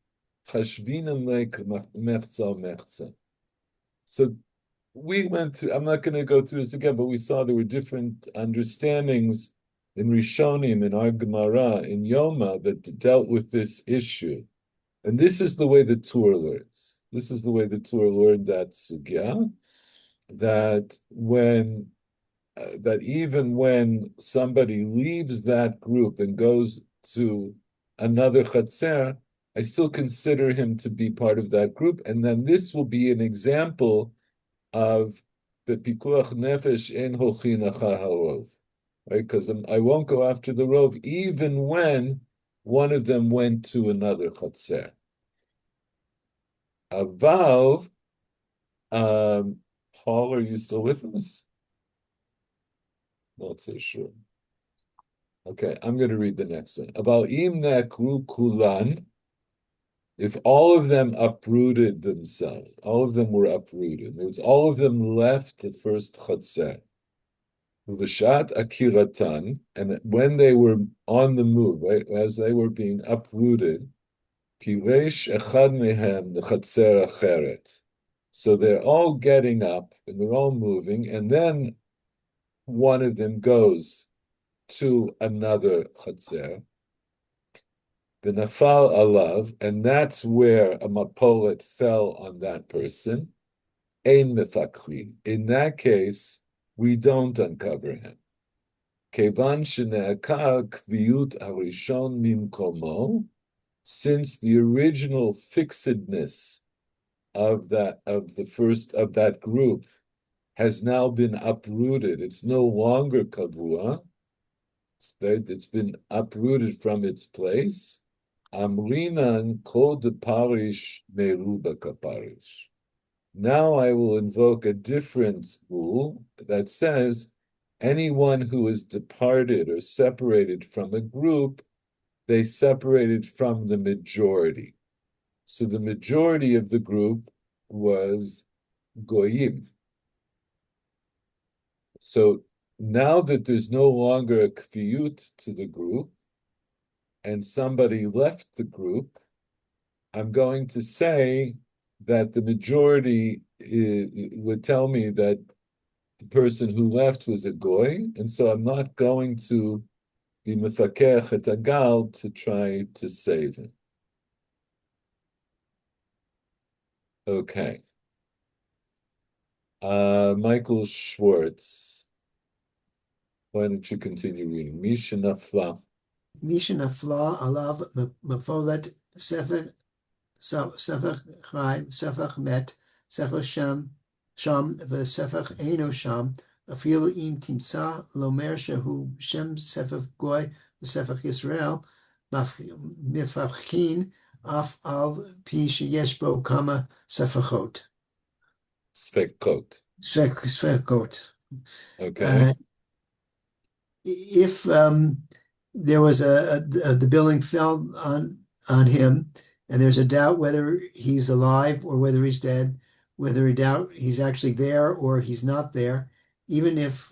chashvinan le kemechza mechza. So we went through, I'm not going to go through this again, but we saw there were different understandings in Rishonim, in our Gemara, in Yoma, that dealt with this issue. And this is the way the Tur learns. This is the way the Tur learned that sugya, that that even when somebody leaves that group and goes to another chatzer, I still consider him to be part of that group. And then this will be an example of the pikuach nefesh in holchin achar harov, right? Because I won't go after the rov even when one of them went to another chatzer. Aval, Paul, are you still with us? Not so sure. Okay, I'm going to read the next one. About im nekru kulan, if all of them uprooted themselves, all of them were uprooted. There was all of them left the first chatzer. V'shat akiratan, and when they were on the move, right, as they were being uprooted, piresh echad mehem the chatzer acheret. So they're all getting up and they're all moving, and then one of them goes to another chatzer, the nafal alav, and that's where a mapolet fell on that person. Ein mefakrin. In that case, we don't uncover him. Kevan shene'akar kviyut harishon mimkomo, since the original fixedness of that group has now been uprooted. It's no longer kavua. It's been uprooted from its place. Amrinan kol de parish meruba kaparish. Now I will invoke a different rule that says anyone who is departed or separated from a group, they separated from the majority. So the majority of the group was goyim. So now that there's no longer a kfiyut to the group, and somebody left the group, I'm going to say that the majority would tell me that the person who left was a goy, and so I'm not going to be mefakech et agal to try to save him. Okay. Michael Schwartz, why don't you continue reading? Misha Nafla. Misha Nafla alav mafolet sefer chai, sefer met, sefer sham, v'sefer eino sham, afilu im timtza lomer shehu shem sefer goy v'sefer Yisrael, mifachin af al pi sheyesh bo kama sefachot. Svekot. Svekot. Okay. If there was the building fell on him, and there's a doubt whether he's alive or whether he's dead, whether he's actually there or he's not there, even if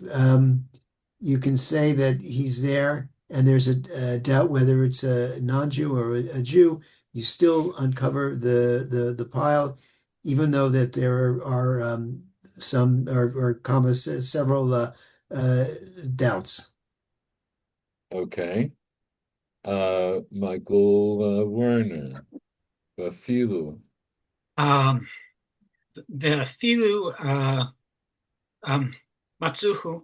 you can say that he's there and there's a doubt whether it's a non-Jew or a Jew, you still uncover the pile, even though that there are some or several doubts. Okay. Michael Werner, Bafilu. The filu matzuhu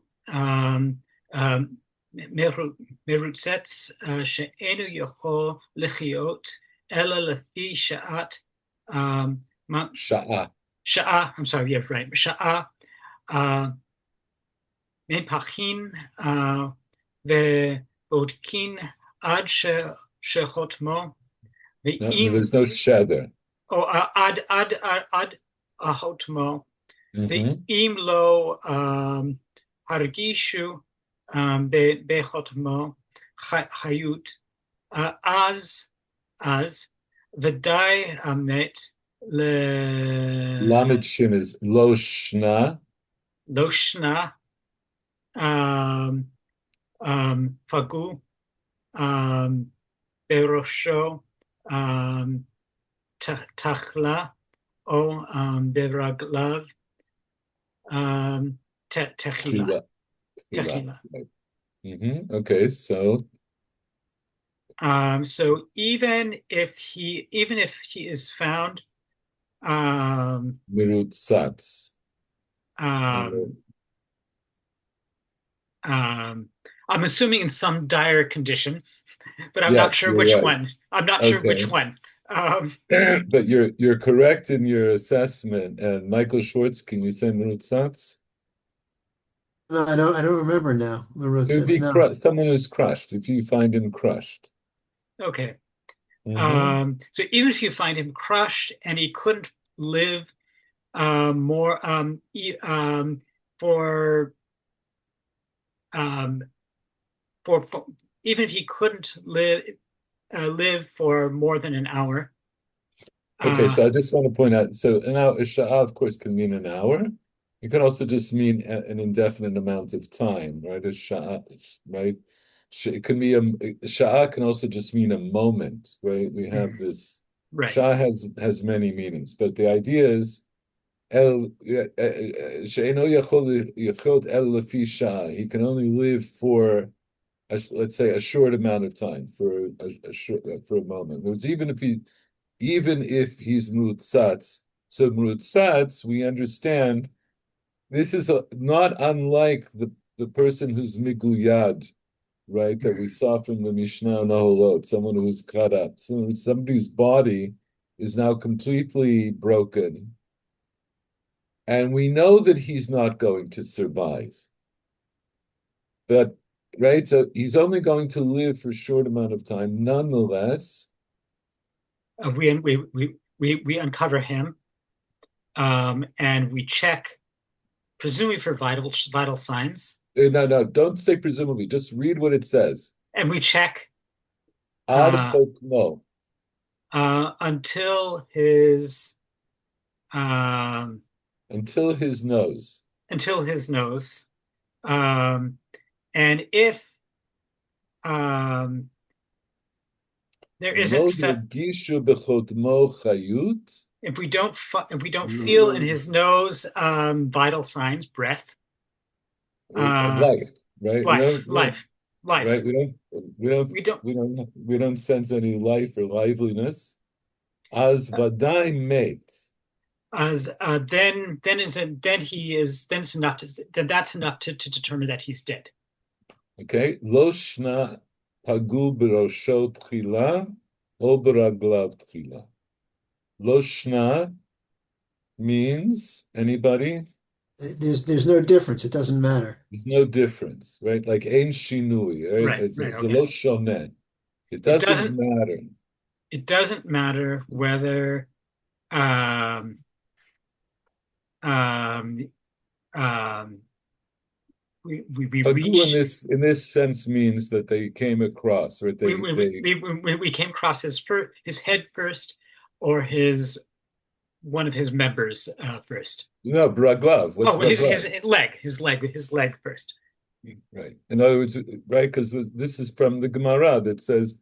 merutzetz she'enu yochol lechiot ela lefi sha'at Sha'a. I'm sorry, yeah, right. Sha'a mepachin ve'odkin ad shechotmo. No, there's no sheder. Oh, ad ahotmo. Mm-hmm. Ve'im lo hargishu bechotmo chayut as v'dai amet Lamed Shin is lo shna. loshna fagu berosho tachla o beraglav techila. Tchila. Techila. Right. Okay, so So even if he is found mirutsatz. um, um, I'm assuming in some dire condition, but I'm not Yes, sure you're which right. one. I'm not sure which Okay. one. But you're correct in your assessment. And Michael Schwartz, can you say mirutsatz? No, I don't remember now. It would Marutzes, be no. someone who's crushed, if you find him crushed. Okay. Hmm. So even if you find him crushed and he couldn't live more for um, for even if he couldn't live for more than an hour. Okay, Uh, so I just want to point out, so an hour, a sha'ah, of course, can mean an hour. It could also just mean an indefinite amount of time, right? A sha'ah, right? It can be a sha'ah can also just mean a moment, right? We have this right. sha'ah has many meanings, but the idea is el she'eno yachol el lefi sha'ah. He can only live for let's say a short amount of time, for a moment. In other words, even if he's Mrutzatz. So Mrutzatz, we understand this is not unlike the person who's Miguyad, right? That we saw from the Mishnah Naholot, someone who's cut up, somebody whose body is now completely broken. And we know that he's not going to survive. But, right, so he's only going to live for a short amount of time. Nonetheless, We uncover him and we check, presumably for vital signs, no, don't say presumably, just read what it says. and we check Ad uh, chokmo, until his um, until his nose. nose, um, and if um, there Lo isn't yergishu bechotmo chayut, if we don't No, feel in no. his nose vital signs, breath, uh, life, right? life, Right? life. We don't We don't sense any life or liveliness. As vadai mate. as then it's enough to then that's enough to determine that he's dead. Okay? Lo shna pagu b'rosho tchila, o b'raglav tchila. Lo shna means anybody? There's no difference. It doesn't matter. There's no difference, right? Like ein shinui, right? Right, It's a okay. lo shoneh. It It doesn't doesn't matter. it doesn't matter whether um um um we Pagu reach in this sense means that they came across, right? we came across his head first or his one of his members first. No, braglav. What's Oh, braglav? his leg first. Right. In other words, right, because this is from the Gemara that says,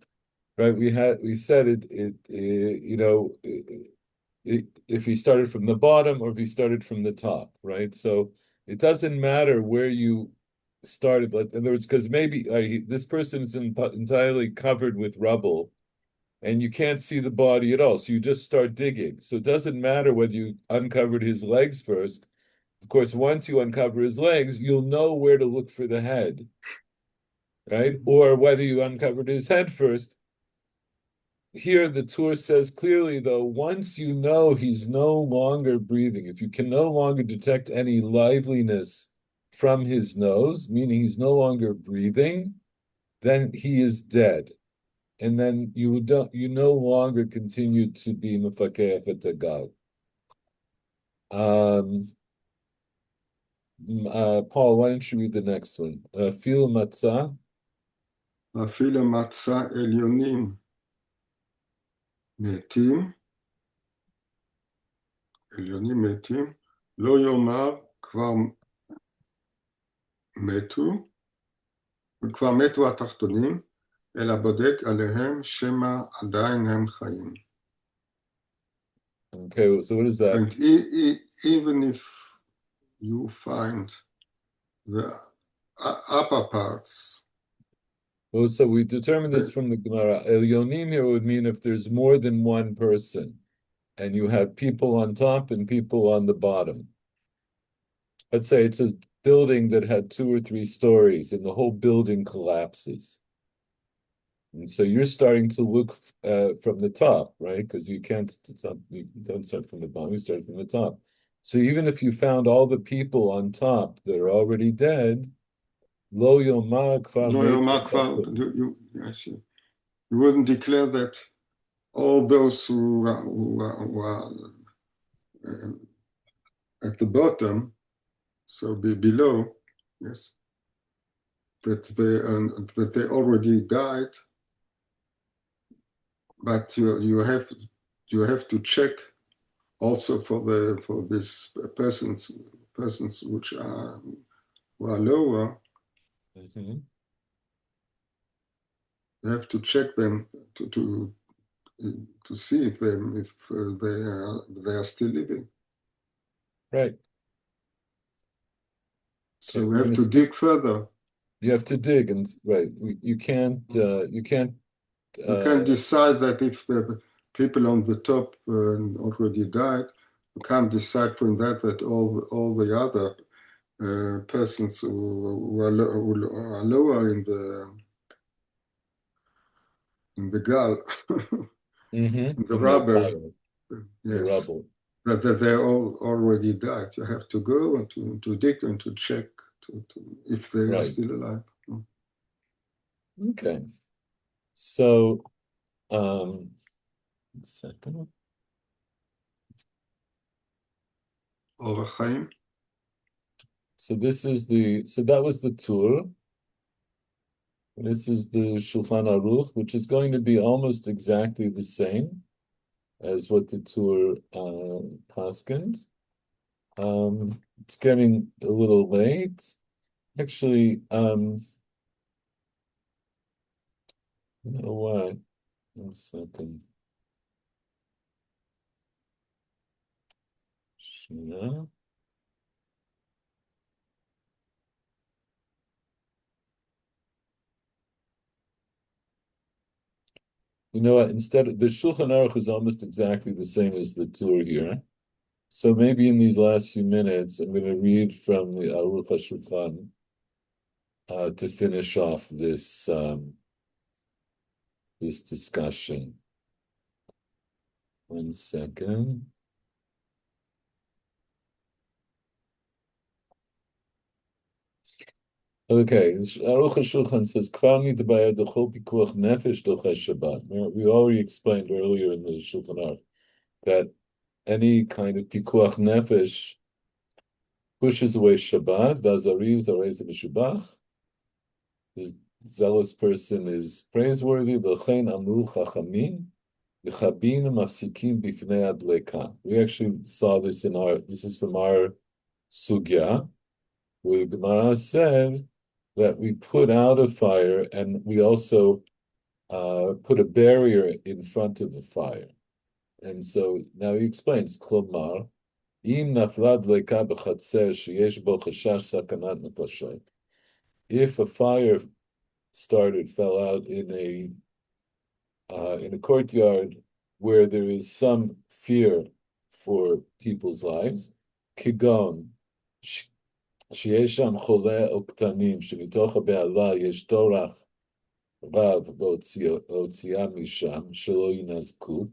right, we said if he started from the bottom or if he started from the top, right? So it doesn't matter where you started. In other words, because maybe this person is entirely covered with rubble and you can't see the body at all. So you just start digging. So it doesn't matter whether you uncovered his legs first. Of course, once you uncover his legs, you'll know where to look for the head, right? Or whether you uncovered his head first. Here, the tour says clearly, though, once you know he's no longer breathing, if you can no longer detect any liveliness from his nose, meaning he's no longer breathing, then he is dead. And then you no longer continue to be mefakeh tagad. Paul, why don't you read the next one? Fil matzah. אפילו מצא עליונים מתים, לא יאמר כבר מתו, וכבר מתו התחתונים, אלא בודק עליהם שמא עדיין הם חיים. Okay, so what is that? And even if you find the upper parts. Well, so we determined this from the Gemara. Elyonim here would mean if there's more than one person, and you have people on top and people on the bottom. Let's say it's a building that had 2 or 3 stories, and the whole building collapses. And so you're starting to look from the top, right? Because you don't start from the bottom, you start from the top. So even if you found all the people on top that are already dead, lo yoma kvar No, met yes, you wouldn't declare that all those who are at the bottom, so below, yes, that they already died, but you have to check also for this persons which are who are lower. Mhm. You have to check them to see if they are still living. Right. So Okay, we we're have going to to skip. dig further. You have to dig, and right, you can't You can't uh, decide that if the people on the top already died. You can't decide from that all the other persons who are lower in the gulf, in the in the rubble. pile, the Yes, rubble. that they all already died. You have to go and to dig and to check if they are Right. still alive. Okay. So, um, second. Or Chaim. So that was the tour. This is the Shulchan Aruch, which is going to be almost exactly the same as what the tour paskind. It's getting a little late. Actually, you know what? 1 second. Yeah. You know what? Instead, the Shulchan Aruch is almost exactly the same as the tour here. So maybe in these last few minutes, I'm going to read from the Aruch HaShulchan to finish off this discussion. 1 second. Okay, Aruch HaShulchan says, "Kvar nitbayad dechol pikuach nefesh dochei Shabbat." We already explained earlier in the Shulchan Aruch that any kind of pikuach nefesh pushes away Shabbat. Vazari zarei mishubach. The zealous person is praiseworthy. V'chein amru chachamim. We actually saw this this is from our sugya, where the Gemara said that we put out a fire and we also put a barrier in front of the fire. And so now he explains, Klomar, im nafla dleka b'chatzer sheyesh bo chashash sakanat nefashot. If a fire fell out in a courtyard where there is some fear for people's lives, kigon, שיש שם חולה או קטנים, שמתוך הבהלה יש טורח רב להוציאה משם, שלא יינזקו.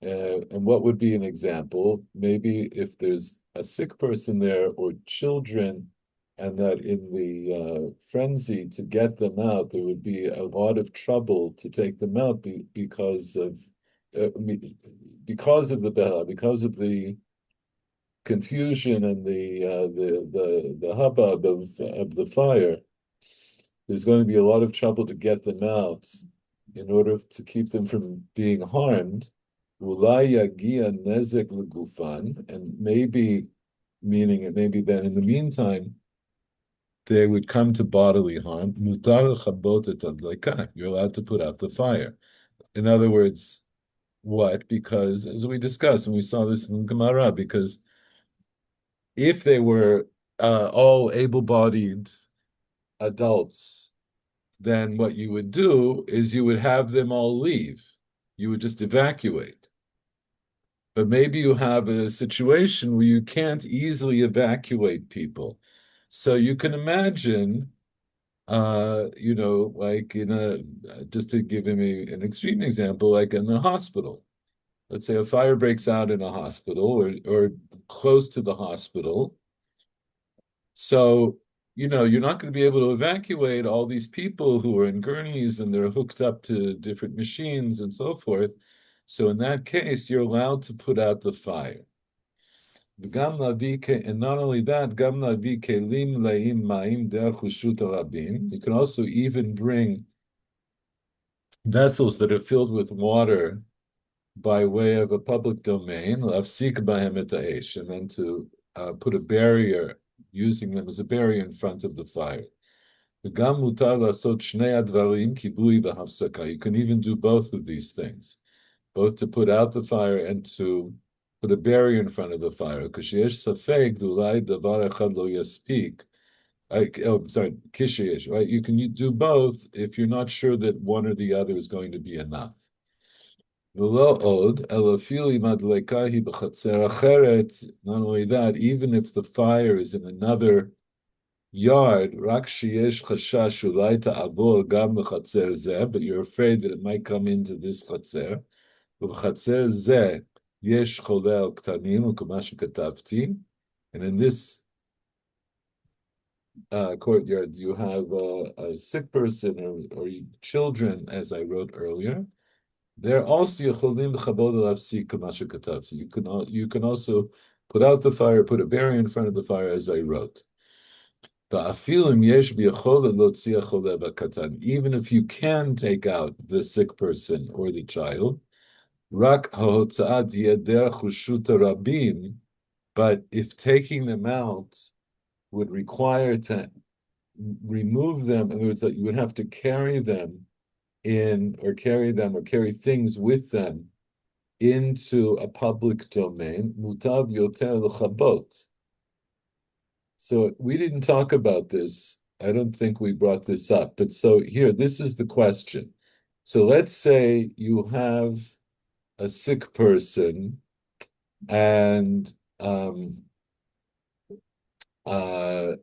And what would be an example? Maybe if there's a sick person there or children, and that in the frenzy to get them out, there would be a lot of trouble to take them out because of the bela, because of the confusion and the hubbub of the fire. There's going to be a lot of trouble to get them out in order to keep them from being harmed. Ulai yagia nezek legufan, and maybe meaning it maybe then in the meantime they would come to bodily harm. Mutar chabot et adleka. You're allowed to put out the fire. In other words, what? Because as we discussed, and we saw this in Gemara, because if they were all able-bodied adults, then what you would do is you would have them all leave. You would just evacuate. But maybe you have a situation where you can't easily evacuate people. So you can imagine, like in just to give him an extreme example, like in a hospital. Let's say a fire breaks out in a hospital or close to the hospital. So, you're not going to be able to evacuate all these people who are in gurneys and they're hooked up to different machines and so forth. So in that case, you're allowed to put out the fire. And not only that, you can also even bring vessels that are filled with water by way of a public domain, and then to put a barrier, using them as a barrier in front of the fire. You can even do both of these things, both to put out the fire and to put a barrier in front of the fire. Sorry, kisheyesh, right? You can do both if you're not sure that one or the other is going to be enough. Not only that, even if the fire is in another yard, but you're afraid that it might come into this chatzer. And in this courtyard, you have a sick person or children, as I wrote earlier. They're also יכולים לכבות ולהפסיק כמה שכתבתי. You can also put out the fire, put a barrier in front of the fire, as I wrote. ואפילו אם יש ביכולת להוציא החולה והקטן, even if you can take out the sick person or the child, רק ההוצאה תהיה דרך רשות הרבים, but if taking them out would require to remove them, in other words, that you would have to carry them or carry things with them into a public domain, mutav yoter l'chabot. So we didn't talk about this. I don't think we brought this up. But so here, this is the question. So let's say you have a sick person and a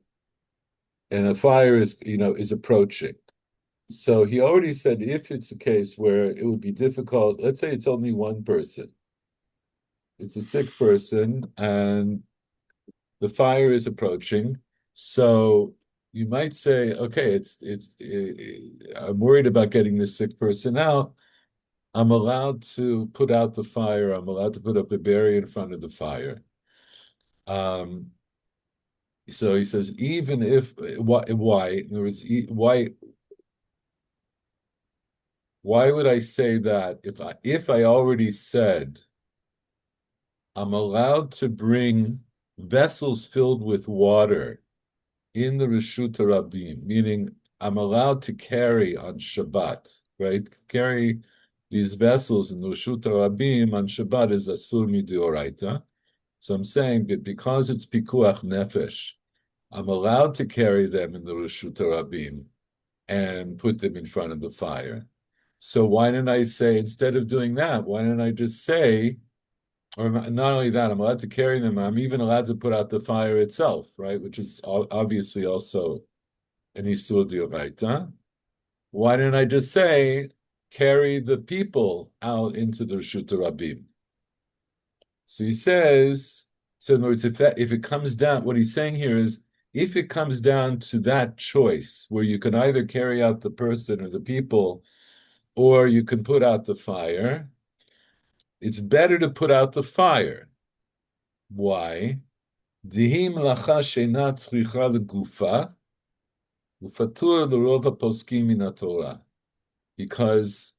fire is approaching. So he already said if it's a case where it would be difficult, let's say it's only one person. It's a sick person and the fire is approaching. So you might say, okay, I'm worried about getting this sick person out. I'm allowed to put out the fire. I'm allowed to put up a barrier in front of the fire. So he says, even if why? In other words, why would I say that if I already said I'm allowed to bring vessels filled with water in the Reshut Rabim, meaning I'm allowed to carry on Shabbat, right? Carry these vessels in the Reshut Rabim on Shabbat is asur midioraita. So I'm saying that because it's pikuach nefesh, I'm allowed to carry them in the Reshut Rabim and put them in front of the fire. So why didn't I say, instead of doing that, why didn't I just say, or not only that, I'm allowed to carry them, I'm even allowed to put out the fire itself, right? Which is obviously also an isur d'oraita. Why didn't I just say, carry the people out into the Reshut Rabim? So he says, so in other words, if it comes down, what he's saying here is, if it comes down to that choice, where you can either carry out the person or the people, or you can put out the fire, it's better to put out the fire. Why? Dihim lacha sheina tzricha legufa, ufatur l'rov haposkim min Torah. Because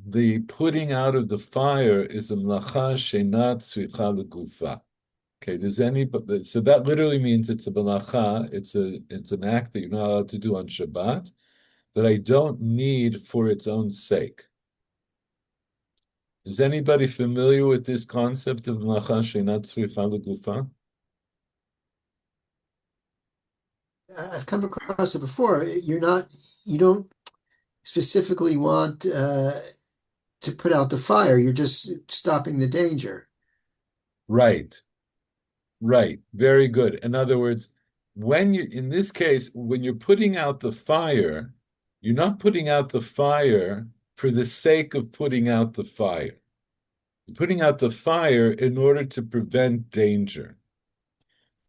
the putting out of the fire is a mlacha sheina tzricha legufa. Okay, so that literally means it's a melacha, it's an act that you're not allowed to do on Shabbat, that I don't need for its own sake. Is anybody familiar with this concept of melacha she'inat tzricha legufa? I've come across it before. You don't specifically want to put out the fire. You're just stopping the danger. Right, right. Very good. In other words, in this case, when you're putting out the fire, you're not putting out the fire for the sake of putting out the fire. You're putting out the fire in order to prevent danger.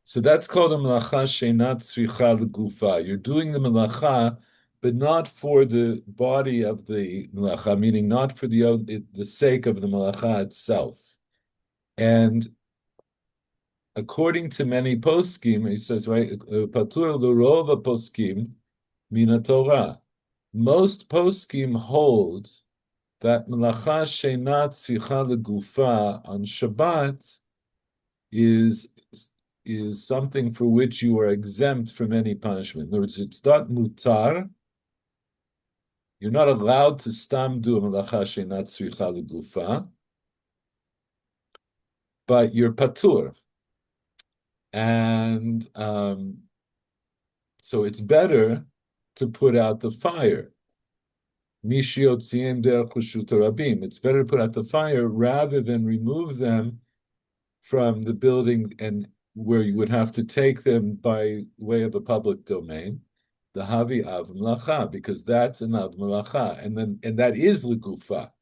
So that's called a melacha sheinat tzricha l'gufa. You're doing the melacha, but not for the body of the melacha, meaning not for the sake of the melacha itself. And according to many poskim, he says, right, patur l'rova poskim mina Torah. Most poskim hold that melacha sheinat tzricha l'gufa on Shabbat is is something for which you are exempt from any punishment. In other words, it's not mutar. You're not allowed to stam do a melacha she'nat tzricha legufa, but you're patur. And so it's better to put out the fire. Mishiyotziem derech reshut rabim. It's better to put out the fire rather than remove them from the building and where you would have to take them by way of a public domain, the havi av melacha, because that's an av melacha, and that is legufa.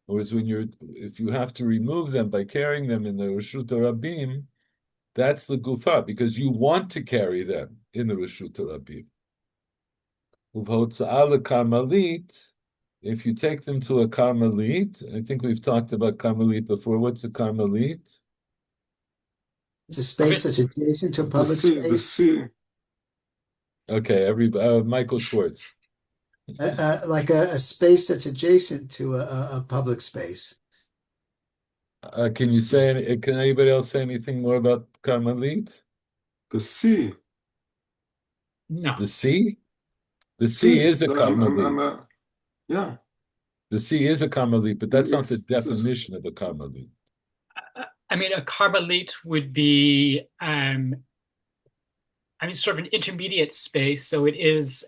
Whereas if you have to remove them by carrying them in the reshut rabim, that's legufa because you want to carry them in the reshut rabim. Uvhotza'ah lekarmalit. If you take them to a karmalit, I think we've talked about karmalit before. What's a karmalit? It's a space that's adjacent to a The public sea, the space, sea. Okay, Michael Schwartz. like a space that's adjacent to a public space. Can anybody else say anything more about Karmelit? The sea. No. The sea? The sea Sea. is a Karmelit. Yeah. The sea is a Karmelit, but that's not the It's definition of a Karmelit. I mean, a carbolite would be, sort of an intermediate space. So it's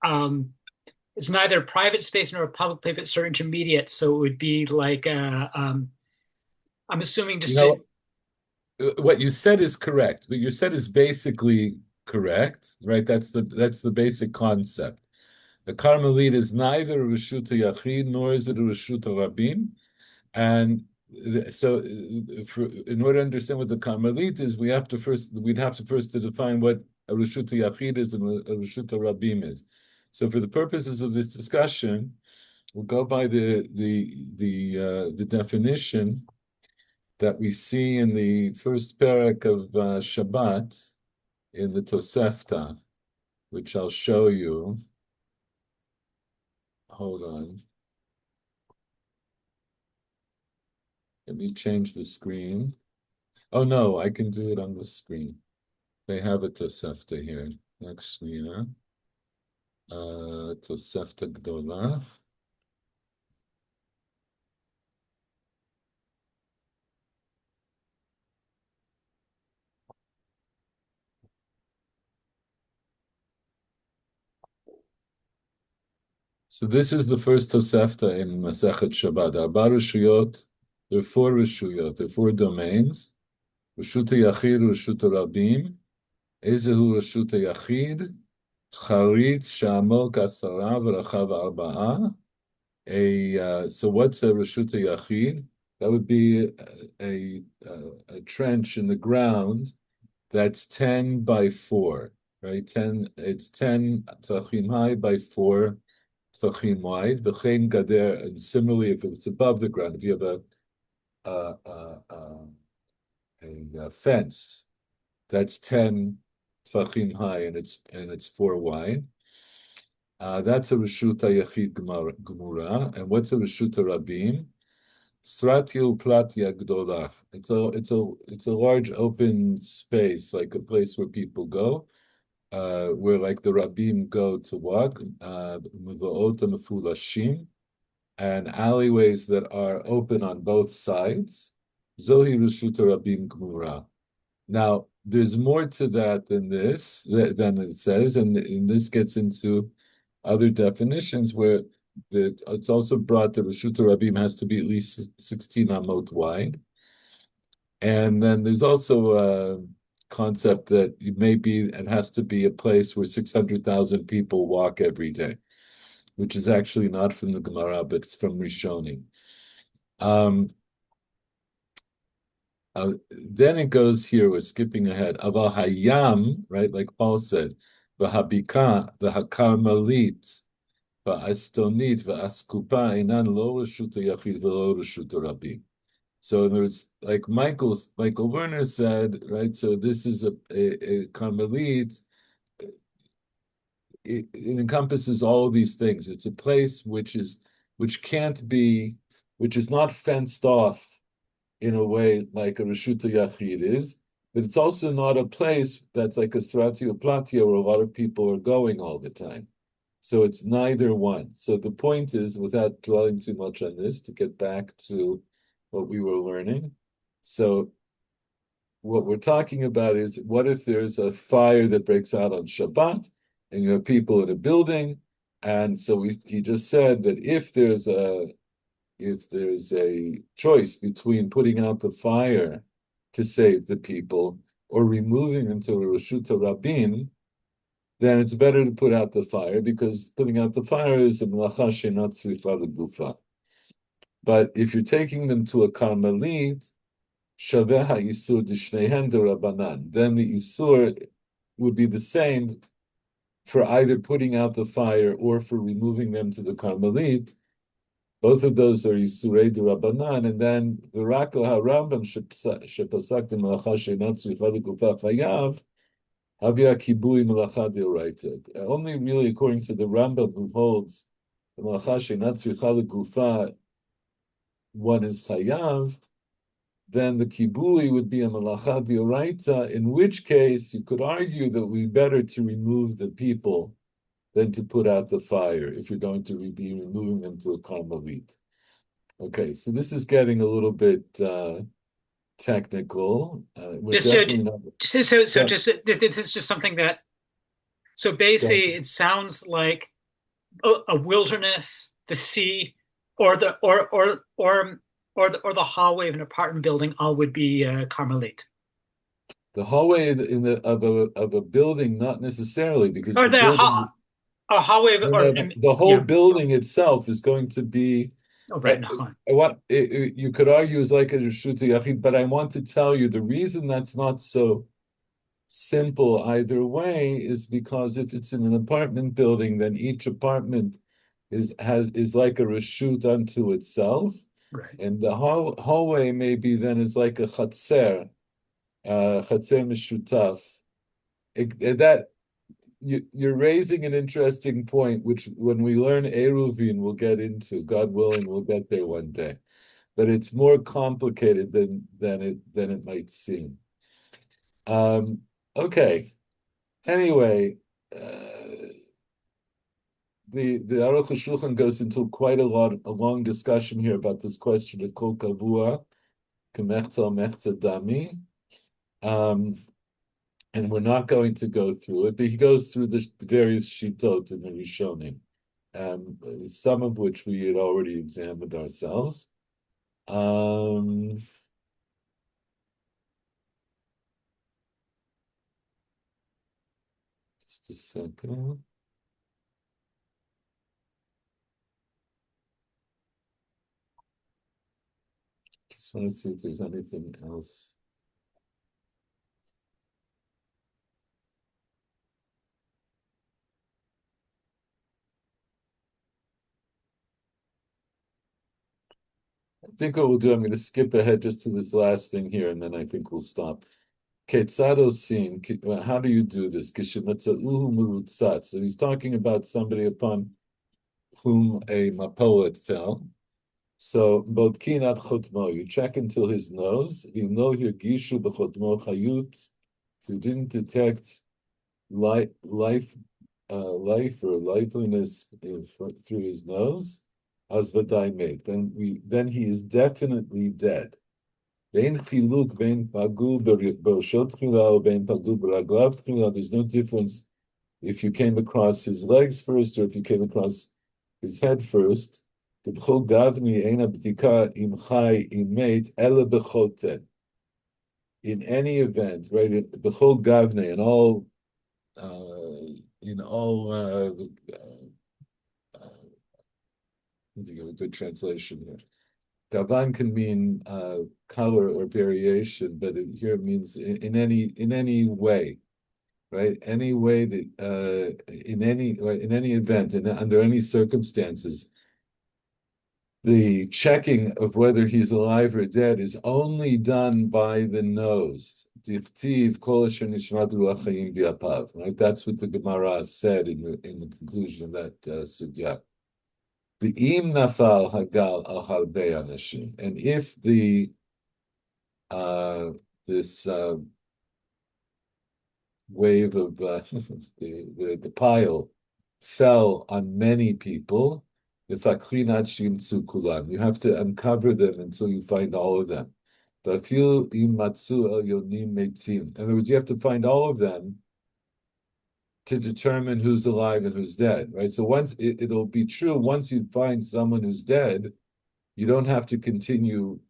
neither a private space nor a public place, but sort of intermediate. So it would be like, I'm assuming You just to, know, what you said is correct. What you said is basically correct, right? That's the basic concept. The Carmelit is neither a Reshut Yachid nor is it a Reshut Rabim. And so, in order to understand what the Carmelit is, we'd have to first to define what a Reshut Yachid is and a Reshut Rabim is. So, for the purposes of this discussion, we'll go by the definition that we see in the first parak of Shabbat in the Tosefta, which I'll show you. Hold on. Let me change the screen. Oh no, I can do it on the screen. They have a Tosefta here. Actually, Tosefta Gdola. So this is the first Tosefta in Masechet Shabbat. Arba Rishuyot. There are four Rishuyot. There are four domains. Reshut Yachid, Reshut Rabim. Ezehu Reshut Yachid. Charitz Shamok Asara V'Rachav Arba'a. So what's a Reshut Yachid? That would be a trench in the ground that's 10 by 4, right? It's 10 tefachim high by 4 tefachim wide. V'chein gader, and similarly, if it's above the ground, if you have a fence that's 10 tefachim high and it's 4 wide. That's a Reshuta Yachid Gemura. And what's a Reshuta Rabim? Sratil Platya Gdolach. It's a large open space, like a place where people go, where like the Rabim go to walk, Muva'ot Mefulashim, and alleyways that are open on both sides. Zohi Reshuta Rabim Gemura. Now, there's more to that than this, than it says, and this gets into other definitions where it's also brought that Reshut Rabim has to be at least 16 amot wide. And then there's also a concept that it has to be a place where 600,000 people walk every day, which is actually not from the Gemara, but it's from Rishonim. Then it goes here, we're skipping ahead. Aval Hayam, right, like Paul said, V'habika, V'hakarmelit, V'astonit, V'askupa, Einan lo Reshut Yachid v'lo Reshut Rabim. So in other words, like Michael Werner said, right, so this is a Carmelit, it encompasses all of these things. It's a place which is not fenced off in a way like a Reshuta Yachid is, but it's also not a place that's like a Sratio Platia where a lot of people are going all the time. So it's neither one. So the point is, without dwelling too much on this, to get back to what we were learning. So what we're talking about is, what if there's a fire that breaks out on Shabbat and you have people in a building? And so he just said that if there's a choice between putting out the fire to save the people or removing them to a Reshuta Rabin, then it's better to put out the fire, because putting out the fire is a melacha she'ena tzricha legufa. But if you're taking them to a Carmelit, shaveh ha'isur d'shneihen d'Rabbanan, then the isur would be the same for either putting out the fire or for removing them to the Carmelit. Both of those are Yisurei D'Rabbanan, and then V'Rakel HaRambam shepasak d'melacha she'ena tzricha legufa chayav Havia Kibui Melacha D'Oraita. Only really according to the Rambam, who holds the Melacha she'ena tzricha legufa, one is chayav, then the kibui would be a melacha d'oraita, in which case you could argue that we better to remove the people than to put out the fire if you're going to be removing them to a carmelit. Okay, so this is getting a little bit technical. We're definitely not. This is just something that. So basically, it sounds like a wilderness, the sea, or the hallway of an apartment building all would be Carmelite. The hallway of a building, not necessarily, because Or the building, hallway of, or the whole building itself is going to be. Oh, right. What you could argue is like a Reshuta Yachid, but I want to tell you the reason that's not so simple either way is because if it's in an apartment building, then each apartment is like a reshut unto itself, right? And the hallway maybe then is like a chatzer mishutaf. That you're raising an interesting point, which when we learn Eruvin, we'll get into. God willing, we'll get there one day. But it's more complicated than it might seem. Okay. Anyway, the Aruch HaShulchan goes into quite a long discussion here about this question of kol kavua, kemechza mechza dami. And we're not going to go through it, but he goes through the various shitot in the Rishonim, some of which we had already examined ourselves. Just a second. Just want to see if there's anything else. I think what we'll do, I'm going to skip ahead just to this last thing here, and then I think we'll stop. Ketzado sin, how do you do this? So he's talking about somebody upon whom a mapolet fell. So bodkinat chotmo, you check until his nose. You know here gishu b'chotmo chayut. If you didn't detect life or liveliness through his nose, as vaday made, then he is definitely dead. Ve'en chiluk ve'en pagu b'roshot tchila or ve'en pagu b'raglav tchila. There's no difference if you came across his legs first or if you came across his head first. B'chol gavni ein abdika im chai im meit ele b'choten. In any event, right? B'chol gavne in all. I think of a good translation here. Gavan can mean color or variation, but here it means in any way, right? Any way that in any event and under any circumstances, the checking of whether he's alive or dead is only done by the nose. Dichtiv kol asher nishmat ruach hayim bi'apav. Right? That's what the Gemara said in the conclusion of that sugya. V'im nafal hagal al harbe anashim. And if this wave of the pile fell on many people, you have to uncover them until you find all of them. In other words, you have to find all of them to determine who's alive and who's dead, right? So once it'll be true, once you find someone who's dead, you don't have to continue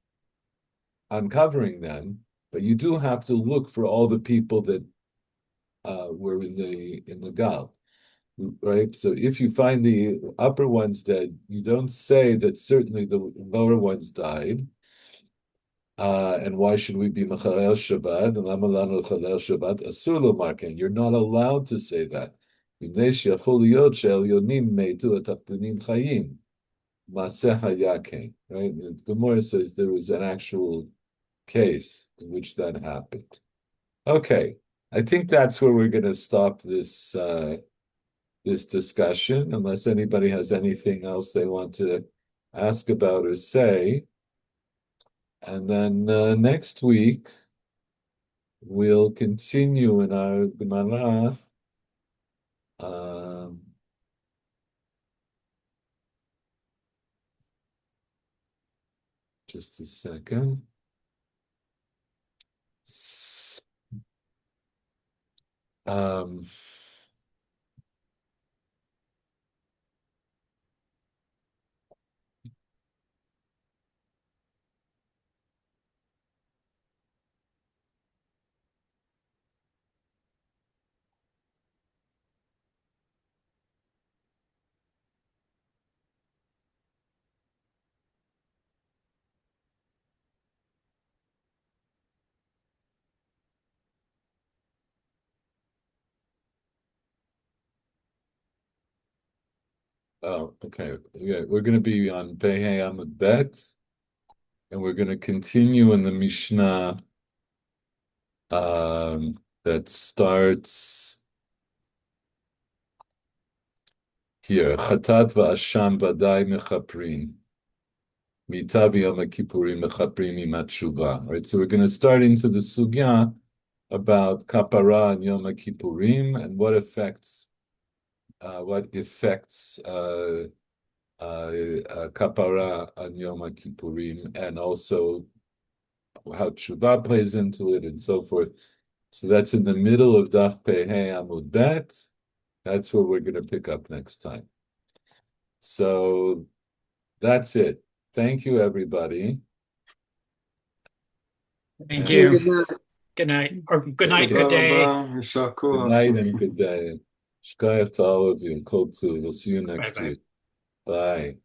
uncovering them, but you do have to look for all the people that were in the gal, right? So if you find the upper ones dead, you don't say that certainly the lower ones died. And why should we be Mechalel Shabbat? And Lama lanu Mechalel Shabbat Asur Lomarken. You're not allowed to say that. Mipnei sheyachol liyot she'elyonim meitu atachtonim chayim. Maaseh hayaken. Right? And Gemara says there was an actual case in which that happened. Okay, I think that's where we're going to stop this this discussion, unless anybody has anything else they want to ask about or say. And then next week, we'll continue in our Gemara. Just a second. Oh, okay. Yeah, we're going to be on Pehei Amud Bet, and we're going to continue in the Mishnah that starts here. Chatat va'asham vadai mechaprin. Mita v'yom kippurim mechaprin imat tshuva. Right, so we're going to start into the sugya about kapara and Yom Kippurim and what affects kapara on Yom Kippurim, and also how tshuva plays into it and so forth. So that's in the middle of Daf Pehei Amud Bet. That's where we're going to pick up next time. So that's it. Thank you, everybody. Thank Okay, you. good night. Good night, or good night, תודה good day. רבה, יישר Good כוח. night and good day. Shkayach to all of you. Kol tu. We'll see you next Bye-bye. week. Bye.